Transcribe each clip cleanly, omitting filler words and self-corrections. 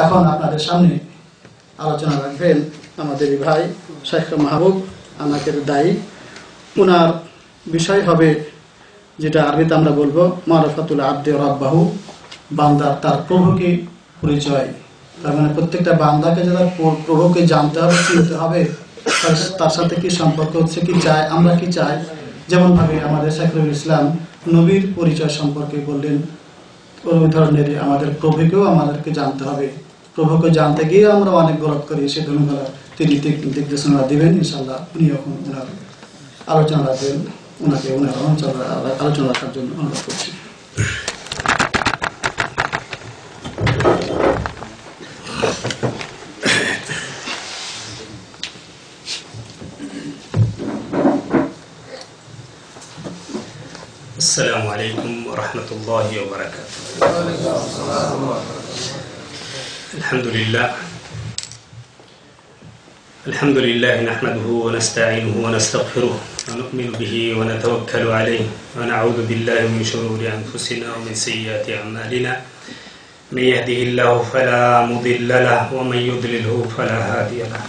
এখন আপনাদের সামনে আলোচনা রাখবেন আমাদের ভাই শেখ মাহবুব আমাদের দায়ী। ওনার বিষয় হবে যেটা আরবিতে আমরা বলবো মারফাতুল আব্দে রাব্বাহু, বান্দার তার প্রভুকে পরিচয়। তার মানে প্রত্যেকটা বান্দাকে যারা প্রভুকে জানতে হবে, চিনতে হবে, তার সাথে কি সম্পর্ক হচ্ছে, কি চায়, আমরা কি চাই। যেমন ভাবে আমাদের শেখুল ইসলাম নবীর পরিচয় সম্পর্কে বললেন, ওই ধরনের আমাদের প্রভুকেও আমাদেরকে জানতে হবে। প্রভুকে জানতে গিয়ে আমরা অনেক গলত করি, সে ধরনের তিনি নির্দেশনা দিবেন ইনশাল্লাহ। উনি এখন ওনার আলোচনা রাখবেন, ওনাকে ওনার আলোচনা রাখার জন্য অনুরোধ করছি। السلام عليكم ورحمة الله وبركاته. الحمد لله نحمده ونستعينه ونستغفره ونؤمن به ونتوكل عليه ونعوذ بالله من شرور أنفسنا ومن سيئات أعمالنا. من يهده الله فلا مضل له ومن يضلله فلا هادي له.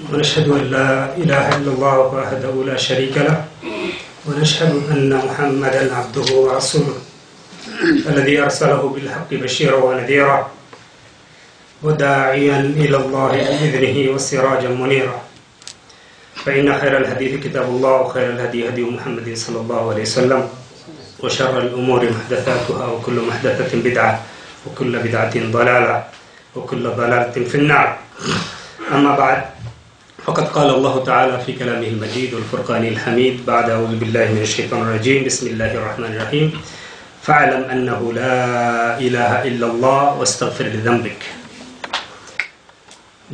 ونشهد أن لا إله إلا الله وحده لا شريك له ونشهد أن محمدا عبده ورسوله الذي أرسله بالحق بشيرا ونذيرا وداعيا إلى الله بإذنه وسراجا منيرا. فإن خير الحديث كتاب الله وخير الهدي هدي محمد صلى الله عليه وسلم وشر الأمور محدثاتها وكل محدثة بدعة وكل بدعة ضلالة وكل ضلالة في النار. أما بعد، فقد قال الله تعالى في كلامه المجيد والفرقان الحميد بعد أعوذ بالله من الشيطان الرجيم بسم الله الرحمن الرحيم فاعلم أنه لا إله إلا الله واستغفر لذنبك.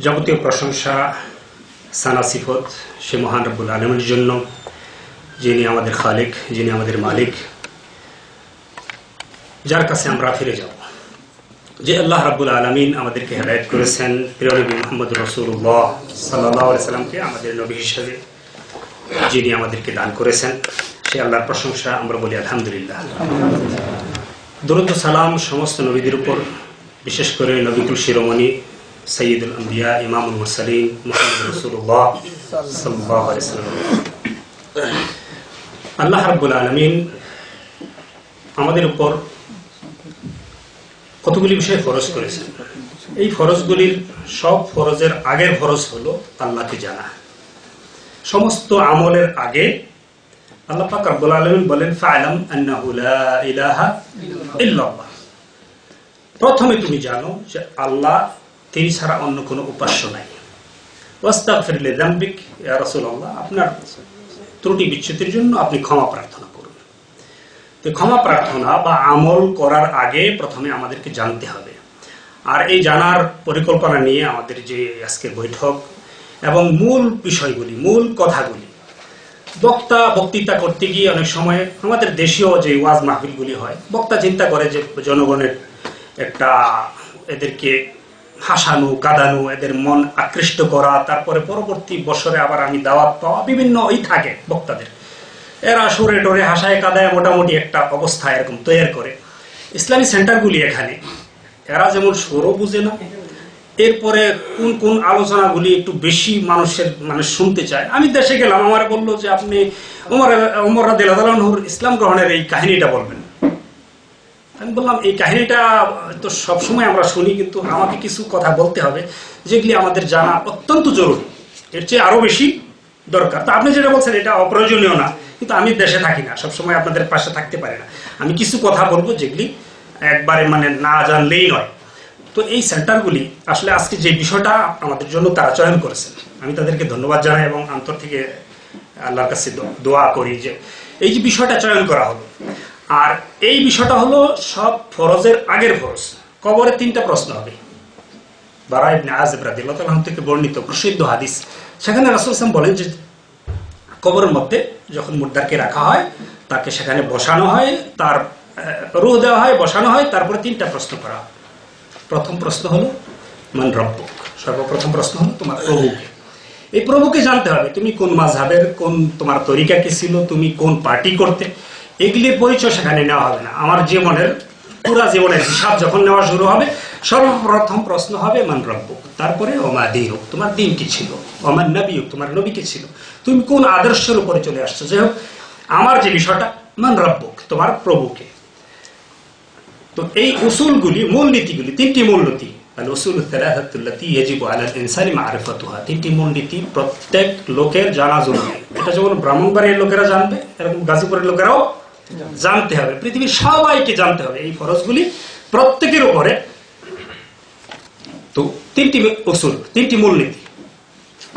যাবতীয় প্রশংসা সানা সিফত সে মহান রব্বুল আলামিনের জন্য, যিনি আমাদের খালিক, যিনি আমাদের মালিক, যার কাছে আমরা ফিরে যাব। যে আল্লাহ রাব্বুল আলামিন আমাদেরকে হেদায়েত করেছেন, প্রিয় নবী মুহাম্মদ রাসূলুল্লাহ সাল্লাল্লাহু আলাইহি সাল্লামকে আমাদের নবী হিসেবে যিনি আমাদেরকে দান করেছেন, সে আল্লাহর প্রশংসা আমরা বলি আলহামদুলিল্লাহ। দরুদ ও সালাম সমস্ত নবীদের উপর, বিশেষ করে নবীকুল শিরোমণি সাইয়্যিদুল আম্বিয়া ইমামুল মুরসালিন মুহাম্মদ রাসূলুল্লাহ সাল্লাল্লাহু আলাইহি সাল্লাম। আল্লাহ রাব্বুল আলামিন আমাদের উপর কতগুলি বিষয় ফরজ করেছেন। এই ফরজগুলির সব ফরজের আগের ফরজ হলো আল্লাহকে জানা। সমস্ত আমলের আগে আল্লাহ পাক রব্বুল আলামিন বলেন ফা'লাম আন্নাহু লা ইলাহা ইল্লাল্লাহ। প্রথমে তুমি জানো যে আল্লাহ, তিনি ছাড়া অন্য কোনো উপাস্য নাই। ওয়াস্তাগফির লিযামবিক, ইয়া রাসূলুল্লাহ, আপনার ত্রুটি বিচ্যুতির জন্য আপনি ক্ষমা প্রার্থনা করুন। তো ক্ষমা প্রার্থনা বা আমল করার আগে প্রথমে আমাদেরকে জানতে হবে। আর এই জানার পরিকল্পনা নিয়ে আমাদের যে আজকের বৈঠক এবং মূল বিষয়গুলি, মূল কথাগুলি, বক্তৃতা করতে গিয়ে অনেক সময় আমাদের দেশীয় যে ওয়াজ মাহফিলগুলি হয়, বক্তা চিন্তা করে যে জনগণের একটা এদেরকে হাসানো, কাঁদানো, এদের মন আকৃষ্ট করা, তারপরে পরবর্তী বছরে আবার আমি দাওয়াত পাওয়া, বিভিন্ন থাকে বক্তাদের। এরা সুরে টোরে হাসায় কাদায় মোটামুটি একটা অবস্থা এরকম তৈরি করে। ইসলামী সেন্টারগুলি এখানে এরা যেমন সুরও বুঝে না, এরপরে কোন কোন আলোচনাগুলি একটু বেশি মানুষ শুনতে চায়। আমি দেশে গেলাম, আমার বললো যে আপনি ওমর রাদিয়াল্লাহু আনহুর ইসলাম গ্রহণের এই কাহিনীটা বলবেন। আমি বললাম এই কাহিনীটা তো সবসময় আমরা শুনি, কিন্তু আমাকে কিছু কথা বলতে হবে যেগুলি আমাদের জানা অত্যন্ত জরুরি, এর চেয়ে আরো বেশি দরকার। তো আপনি যেটা বলছেন এটা অপ্রয়োজনীয় না, কিন্তু আমি দেশে থাকি না, সবসময় আপনাদের পাশে থাকতে পারি না। আমি কিছু কথা বলবো যেগুলি একবারে না জানলেই নয়। তো এই সেন্টারগুলি আসলে আজকে যে বিষয়টা আমাদের জন্য তারা চয়ন করেছেন, আমি তাদেরকে ধন্যবাদ জানাই এবং অন্তর থেকে আল্লাহর কাছে দোয়া করি যে এই যে বিষয়টা চয়ন করা হলো। আর এই বিষয়টা হলো সব ফরজের আগের ফরজ। কবরে 3টা প্রশ্ন হবে। বারা ইবনে আযিব রাদিয়াল্লাহু তাআলা থেকে বর্ণিত প্রসিদ্ধ হাদিস, সেখানে রাসূল সাল্লাল্লাহু আলাইহি ওয়াসাল্লাম বলেন যে কবরের মধ্যে যখন মুর্দাকে রাখা হয়, তাকে সেখানে বসানো হয়, তার রূহ দেওয়া হয়, বসানো হয়, তারপরে 3টা প্রশ্ন করা হয়। প্রথম প্রশ্ন হলো মান রব্বুক, সর্বপ্রথম প্রশ্ন হলো তোমার প্রভুকে। এই প্রভুকে জানতে হবে, তুমি কোন মাযহাবের, কোন তোমার তরিকা কি ছিল, তুমি কোন পার্টি করতে, এগুলির পরিচয় সেখানে নেওয়া হবে না। আমার জীবনের পুরা জীবনের হিসাব যখন নেওয়া শুরু হবে, সর্বপ্রথম প্রশ্ন হবে মান রব্বুক, তারপরে ওমা দীনুক, তোমার দিন কি ছিল, ওমান নবিয়ুক, তোমার নবী কে ছিল, তুমি কোন আদর্শের উপরে চলে আসছো। যাই হোক, আমার যে বিষয়টা মান রব্বুক, তোমার প্রভুকে। তো এই উসুলগুলি, মূলনীতিগুলি, তিনটি মূলনীতি, আল উসুল আত-তালাতাতু আল্লাতী ইয়াজিবু আলাল ইনসানি মারিফাতুহা, তিনটি মূলনীতি প্রত্যেক লোকের জানা জরুরি। এটা যেমন ব্রাহ্মণবাড়ির লোকেরা জানবে, এরকম গাজীপুরের লোকেরাও জানতে হবে, পৃথিবীর সবাইকে জানতে হবে এই ফরজগুলি প্রত্যেকের উপরে। তো তিনটি উসুল, তিনটি মূলনীতি।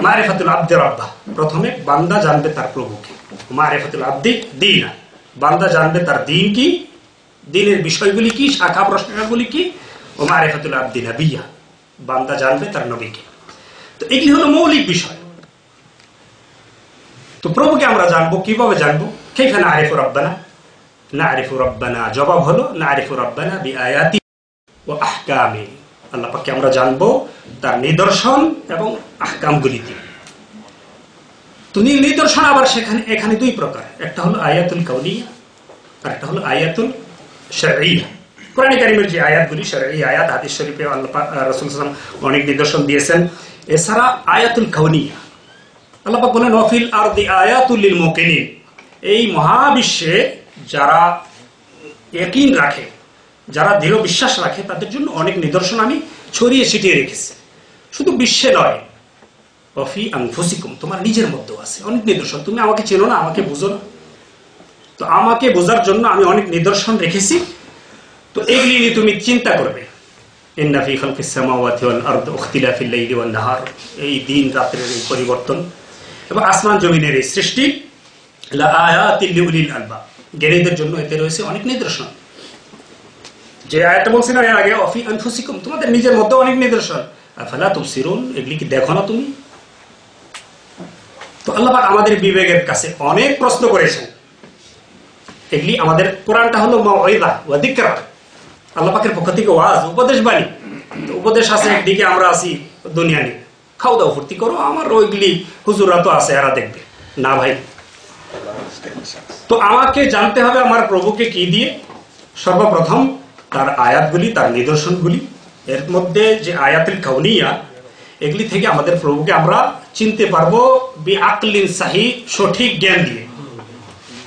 মারিফাতুল আবদি রাব্বাহ, প্রথমে বান্দা জানবে তার প্রভুকে। মারিফাতুল আবদি দীনা, বান্দা জানবে তার দিন কি, দিনের বিষয়গুলি কি, শাখা প্রশাখাগুলি কি। ও মারিফাতুল আবদি নবিয়্যা, বান্দা জানবে তার নবীকে। তো এগুলি হলো মৌলিক বিষয়। তো প্রভুকে আমরা জানবো কিভাবে জানবো? কাইফা নারিফু রাব্বানা? নারিফু রাব্বানা, জবাব হলো নারিফু রাব্বানা বিআয়াতি ওয়া আহকামি, আল্লাহ পাককে আমরা জানবো তার নিদর্শন এবং আহকামগুলিতে। তো নিদর্শন আবার এখানে দুই প্রকার, একটা হলো আয়াতুল কাউনিয়া আর একটা হলো আয়াতুল শারঈয়া। কোরআন কারীমের যে আয়াতগুলি শারঈ আয়াত, হাদিস শরীফে আল্লাহ পাক রাসূল সাল্লাল্লাহু আলাইহি ওয়াসাল্লাম অনেক নিদর্শন দিয়েছেন। এছাড়া আয়াতুল কাউনিয়া, আল্লাহ পাক বলেন ওয়াফিল আরদি আয়াতুল লিল মুকিনিন, এই মহাবিশ্বে যারা ইয়াকিন রাখে, যারা দৃঢ় বিশ্বাস রাখে, তাদের জন্য অনেক নিদর্শন আমি ছড়িয়ে ছিটিয়ে রেখেছি। শুধু বিশ্বে নয়, ওয়াফি আনফুসিকুম, তোমার নিজের মধ্যেও আছে অনেক নিদর্শন। তুমি আমাকে চেনো না, আমাকে বুঝো না, তো আমাকে বোঝার জন্য আমি অনেক নিদর্শন রেখেছি। তো এগুলি নিয়ে তুমি চিন্তা করবে। ইন্না ফি খালকিস সামাওয়াতি ওয়াল আরদি ইখতিলাফিল লাইলি ওয়ান নাহার, এই দিন রাতের এই পরিবর্তন এবং আসমান জমিনের এই সৃষ্টি, লা আয়াতিল লিউলিল আলবাব, জ্ঞানীদের জন্য এতে রয়েছে অনেক নিদর্শন। যে আয়াতটা বলছি না এর আগে, ওয়াফি আনফুসিকুম, তোমাদের নিজের মধ্যে অনেক নিদর্শন, আফালা তুবসিরুন, এগুলি কি দেখো না তুমি? তো আল্লাহ পাক আমাদের বিবেকের কাছে অনেক প্রশ্ন করেছেন। এগুলি আমাদের, কোরআনটা হলো মাউইযা ওয়া যিকরা, আল্লাহ পাকের পক্ষ থেকে ওয়াজ, উপদেশ বাণী। তো উপদেশ আছে একদিকে, আমরা আছি দুনিয়া নিয়ে, খাও দাও ফুর্তি করো, আমার ওইগুলি হুজুররা তো আছে, এরা দেখবে না ভাই। তো আমাকে জানতে হবে আমার প্রভুকে কি দিয়ে? সর্বপ্রথম তার আয়াতগুলি, তার নিদর্শনগুলি। এর মধ্যে যে আয়াতুল কাউনিয়া, এগুলি থেকে আমাদের প্রভুকে আমরা চিনতে পারবো বিআকলিন সাহি, সঠিক জ্ঞান দিয়ে।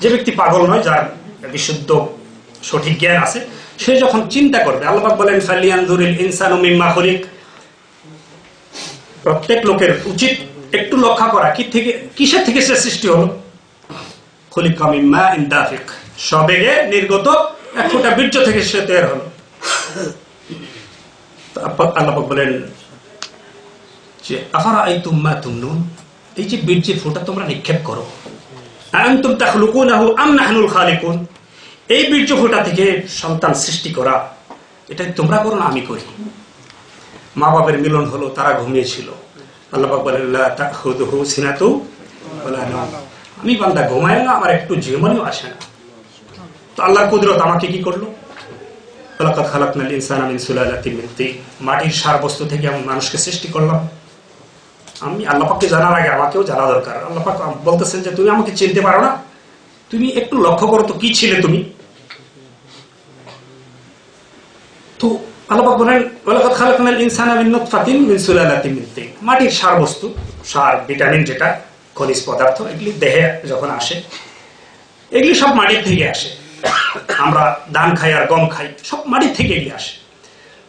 যে ব্যক্তি পাগল নয়, যার বিশুদ্ধ সঠিক জ্ঞান আছে, সে যখন চিন্তা করবে, আল্লাহ পাক বলেন ফালিয়ানজুরিল ইনসানু মিম্মা খুলিক, প্রত্যেক লোকের উচিত একটু লক্ষ্য করা কিসের থেকে সে সৃষ্টি হলো। খুলিকা মিন মাইন দাফিক, সবেগে নির্গত এক ফোঁটা বীর্য থেকে সে তৈরি হলো। আল্লাহ পাক বলেন যে আফারাআইতুম মা তুমনুন, এই যে বীর্যের ফোঁটা তোমরা নিক্ষেপ করো, আনতুম তাখলুকুনাহু আম নাহনুল খালিকুন, এই বীর্য ফোঁটা থেকে সন্তান সৃষ্টি করা, এটা তোমরা করো না আমি করি। মা বাবার মিলন হলো, তারা ঘুমিয়েছিল, আল্লাহ পাক বলেন লা তাখুযুহু সিনাতু ওয়ালা নাওম, আমি বান্দা ঘুমায় না, আমার একটু জীবনেও আসে না। তো আল্লাহর কুদরত আমাকে কি করলো? ওয়ালাকাদ খালাকনাল ইনসানা মিন সুলালাতিন মিন তিন, মাটির সার বস্তু থেকে আমি মানুষকে সৃষ্টি করলাম। আমি আল্লাহ পাককে জানার আগে আমাকেও জানা দরকার। আল্লাহ পাক বলতেছেন যে তুমি আমাকে চিনতে পারো না, তুমি একটু লক্ষ্য করো তো কি ছিলে তুমি। তো আল্লাহ পাক বলেন ওয়ালাকাদ খালাকনাল ইনসানা মিন নুতফাতিন মিন সুলালাতিন মিন তিন, মাটির সার বস্তু, সার ভিটামিন যেটা খনিজ পদার্থ, এগুলি দেহে যখন আসে, এগুলি সব মাটির থেকে আসে। আমরা ধান খাই আর গম খাই, সব মাটির থেকে এগুলি আসে।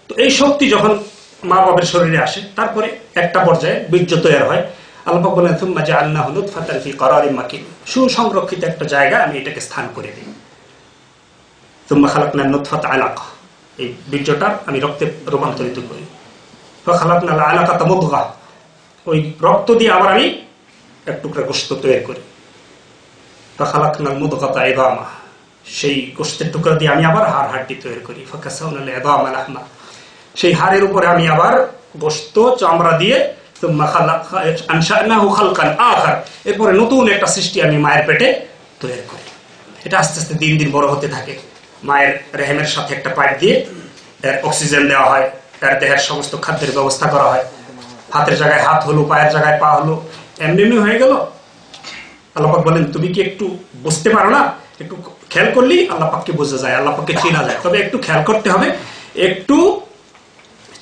তো এই শক্তি যখন মা বাবার শরীরে আসে, তারপরে একটা পর্যায়ে বীর্য তৈরি হয়। আল্লাহ পাক বলেন সুম্মা জাআলনাহু নুতফাতান ফি করারিন মাকিন, সুসংরক্ষিত একটা জায়গা আমি এটাকে স্থান করে দিই। সুম্মা খালাকনান নুতফাতা আলাকা, এই বীর্যটা আমি রক্তে রূপান্তরিত করি। ফাখালাকনাল আলাকাতা মুদগা, ওই রক্ত দিয়ে আবার আমি এক টুকরা গোশত তৈরি করি। ফাখালাকনাল মুদগাতা ইযামা, সেই গোশতের টুকরা দিয়ে আমি আবার হাড় হাড্ডি তৈরি করি। ফাকাসাউনাল ইযামা লাহমা, সেই হাড়ের উপরে আমি আবার গোশত চামড়া দিয়ে আনশানাহু খালকান আখার, এরপরে নতুন একটা সৃষ্টি আমি মায়ের পেটে তৈরি করি। এটা আস্তে আস্তে দিন দিন বড় হতে থাকে। মায়ের রেহেমের সাথে একটা পাইপ দিয়ে এর অক্সিজেন দেওয়া হয়, এর দেহের সমস্ত খাদ্যের ব্যবস্থা করা হয়। হাতের জায়গায় হাত হলো, পায়ের জায়গায় পা হলো, এমনি এমনি হয়ে গেল। আল্লাহ পাক বলেন তুমি কি একটু বুঝতে পারো না? একটু খেয়াল করলেই আল্লাহ পাককে বোঝা যায়, আল্লাহ পাককে চেনা যায়। তবে একটু খেয়াল করতে হবে, একটু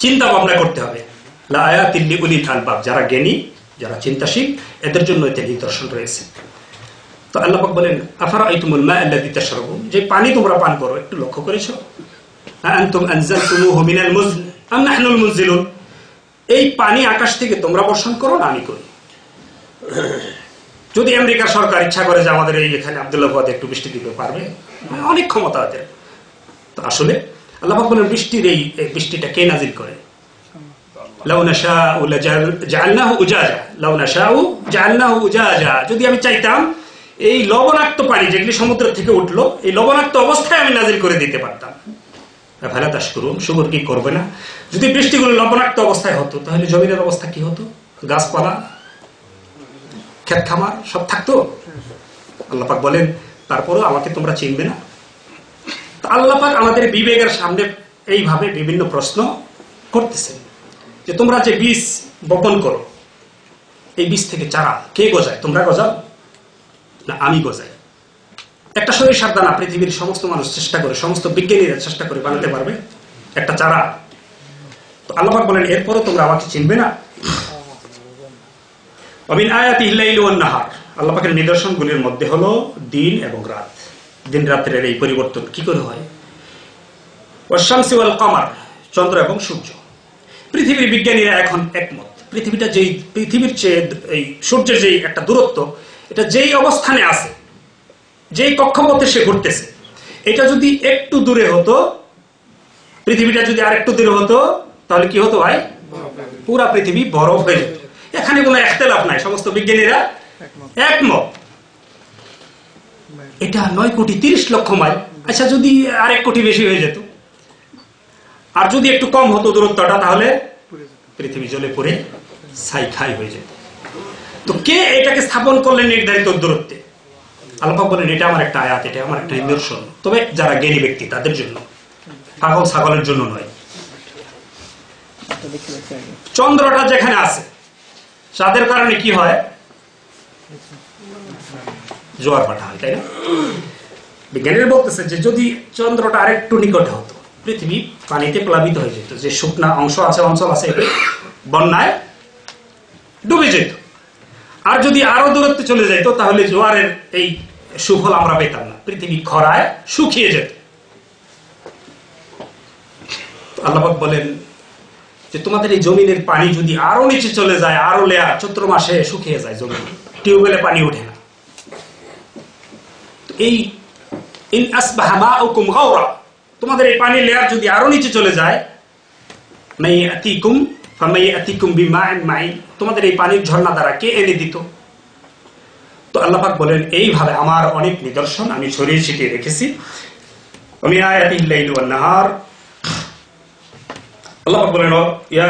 চিন্তা ভাবনা করতে হবে। লা আয়াতিল লিউলিল আলবাব, যারা জ্ঞানী, যারা চিন্তাশীল, এদের জন্য এতে নিদর্শন রয়েছে। তো আল্লাহ পাক বলেন আফারাআইতুমুল মা আল্লাযী তাশরাবুন, যে পানি তোমরা পান করো একটু লক্ষ্য করেছো? আনতুম আনজালতুমুহু মিনাল মুজনি আম নাহনুল মুনজিলুন, এই পানি আকাশ থেকে তোমরা বর্ষণ করো না আমি করি? যদি আমেরিকার সরকার ইচ্ছা করে যে আমাদের এই এখানে আব্দুল্লাহবাদে একটু বৃষ্টি দিতে পারবে, অনেক ক্ষমতা আছে। তো আসলে আল্লাহ পাক বলেন বৃষ্টির এই বৃষ্টিটা কে নাজিল করে? লাউ নাশাউ লাজআলনাহু উজাজা, লাউ নাশাউ জাআলনাহু উজাজা, যদি আমি চাইতাম এই লবণাক্ত পানি যেগুলি সমুদ্র থেকে উঠলো, এই লবণাক্ত অবস্থায় আমি নাজিল করে দিতে পারতাম। আফালা তাশকুরুন, শুকর কি করবে না? যদি বৃষ্টিগুলো লবণাক্ত অবস্থায় হতো তাহলে জমিনের অবস্থা কি হতো? গাছপালা, ক্ষেত খামার সব থাকতো। আল্লাহ পাক বলেন তারপরও আমাকে তোমরা চিনবে না। তো আল্লাহ পাক আমাদের বিবেকের সামনে এইভাবে বিভিন্ন প্রশ্ন করতেছেন যে তোমরা যে বীজ বপন করো, এই বীজ থেকে চারা কে গজায়? তোমরা গজাও না আমি গজাই? একটা সরিষার দানা পৃথিবীর সমস্ত মানুষ চেষ্টা করে, সমস্ত বিজ্ঞানীরা চেষ্টা করে বানাতে পারবে একটা চারা? তো আল্লাহ পাক বলেন এরপরও তোমরা আমাকে চিনবে না। ওয়ামিন আয়াতিহিল লাইলু ওয়ান নাহার, আল্লাহ পাকের নিদর্শনগুলির মধ্যে হলো দিন এবং রাত। দিন রাতের এই পরিবর্তন কি করে হয়? ওয়াশ শামসি ওয়াল কমার, চন্দ্র এবং সূর্য। পৃথিবীর বিজ্ঞানীরা এখন একমত, পৃথিবীটা যেই পৃথিবীর চেয়ে এই সূর্যের যেই একটা দূরত্ব, এটা যেই অবস্থানে আছে, যেই কক্ষপথে সে ঘুরতেছে, এটা যদি একটু দূরে হতো, পৃথিবীটা যদি আর একটু দূরে হতো, তাহলে কি হতো ভাই? পুরা পৃথিবী বরফ হয়ে যেত। এখানে কোনো ইখতিলাফ নাই, সমস্ত বিজ্ঞানীরা একমত। এটা 9,30,00,000 মাইল। আচ্ছা যদি আর 1 কোটি বেশি হয়ে যেত, আর যদি একটু কম হতো দূরত্বটা, তাহলে পৃথিবী জ্বলে পড়ে ছাই হয়ে যেত। তো কে এটাকে স্থাপন করলেন নির্ধারিত দূরত্বে? আল্লাহ পাক বলেন এটা আমার একটা আয়াত, এটা আমার একটা নিদর্শন, তবে যারা জ্ঞানী ব্যক্তি তাদের জন্য, পাগল ছাগলের জন্য নয়। চন্দ্রটা যেখানে আছে তাদের কারণে কি হয়? জোয়ার ভাটা হয়, তাই না? বিজ্ঞানীরা বলতেছে যে যদি চন্দ্রটা আরেকটু নিকটে হতো, পৃথিবী পানিতে প্লাবিত হয়ে যেত, যে শুকনা অংশ আছে, অঞ্চল আছে, বন্যায় ডুবে যেত। আর যদি আরো দূরত্বে চলে যেত তাহলে জোয়ারের এই সুফল আমরা পেতাম না, পৃথিবী খরায় শুকিয়ে যেত। আল্লাহ পাক বলেন যে তোমাদের এই জমিনের পানি যদি আরো নিচে চলে যায়, আরো লেয়ার, চৈত্র মাসে শুকিয়ে যায় জমি, টিউবওয়েলে পানি ওঠে না। এই ইন আসবাহা মাউকুম গাওরা, তোমাদের এই পানির লেয়ার যদি আরো নিচে চলে যায়, মাইয়াতিকুম ফামাইয়াতিকুম বিমাইন মাইন, তোমাদের এই পানির ঝর্ণা দ্বারা কে এনে দিত? তো আল্লাহ পাক বলেন এইভাবে আমার অনেক নিদর্শন আমি ছড়িয়ে ছিটিয়ে রেখেছি। ওমিন আয়াতিহিল লাইলু ওয়ান নাহার, আল্লাহ পাক বলেন ইয়া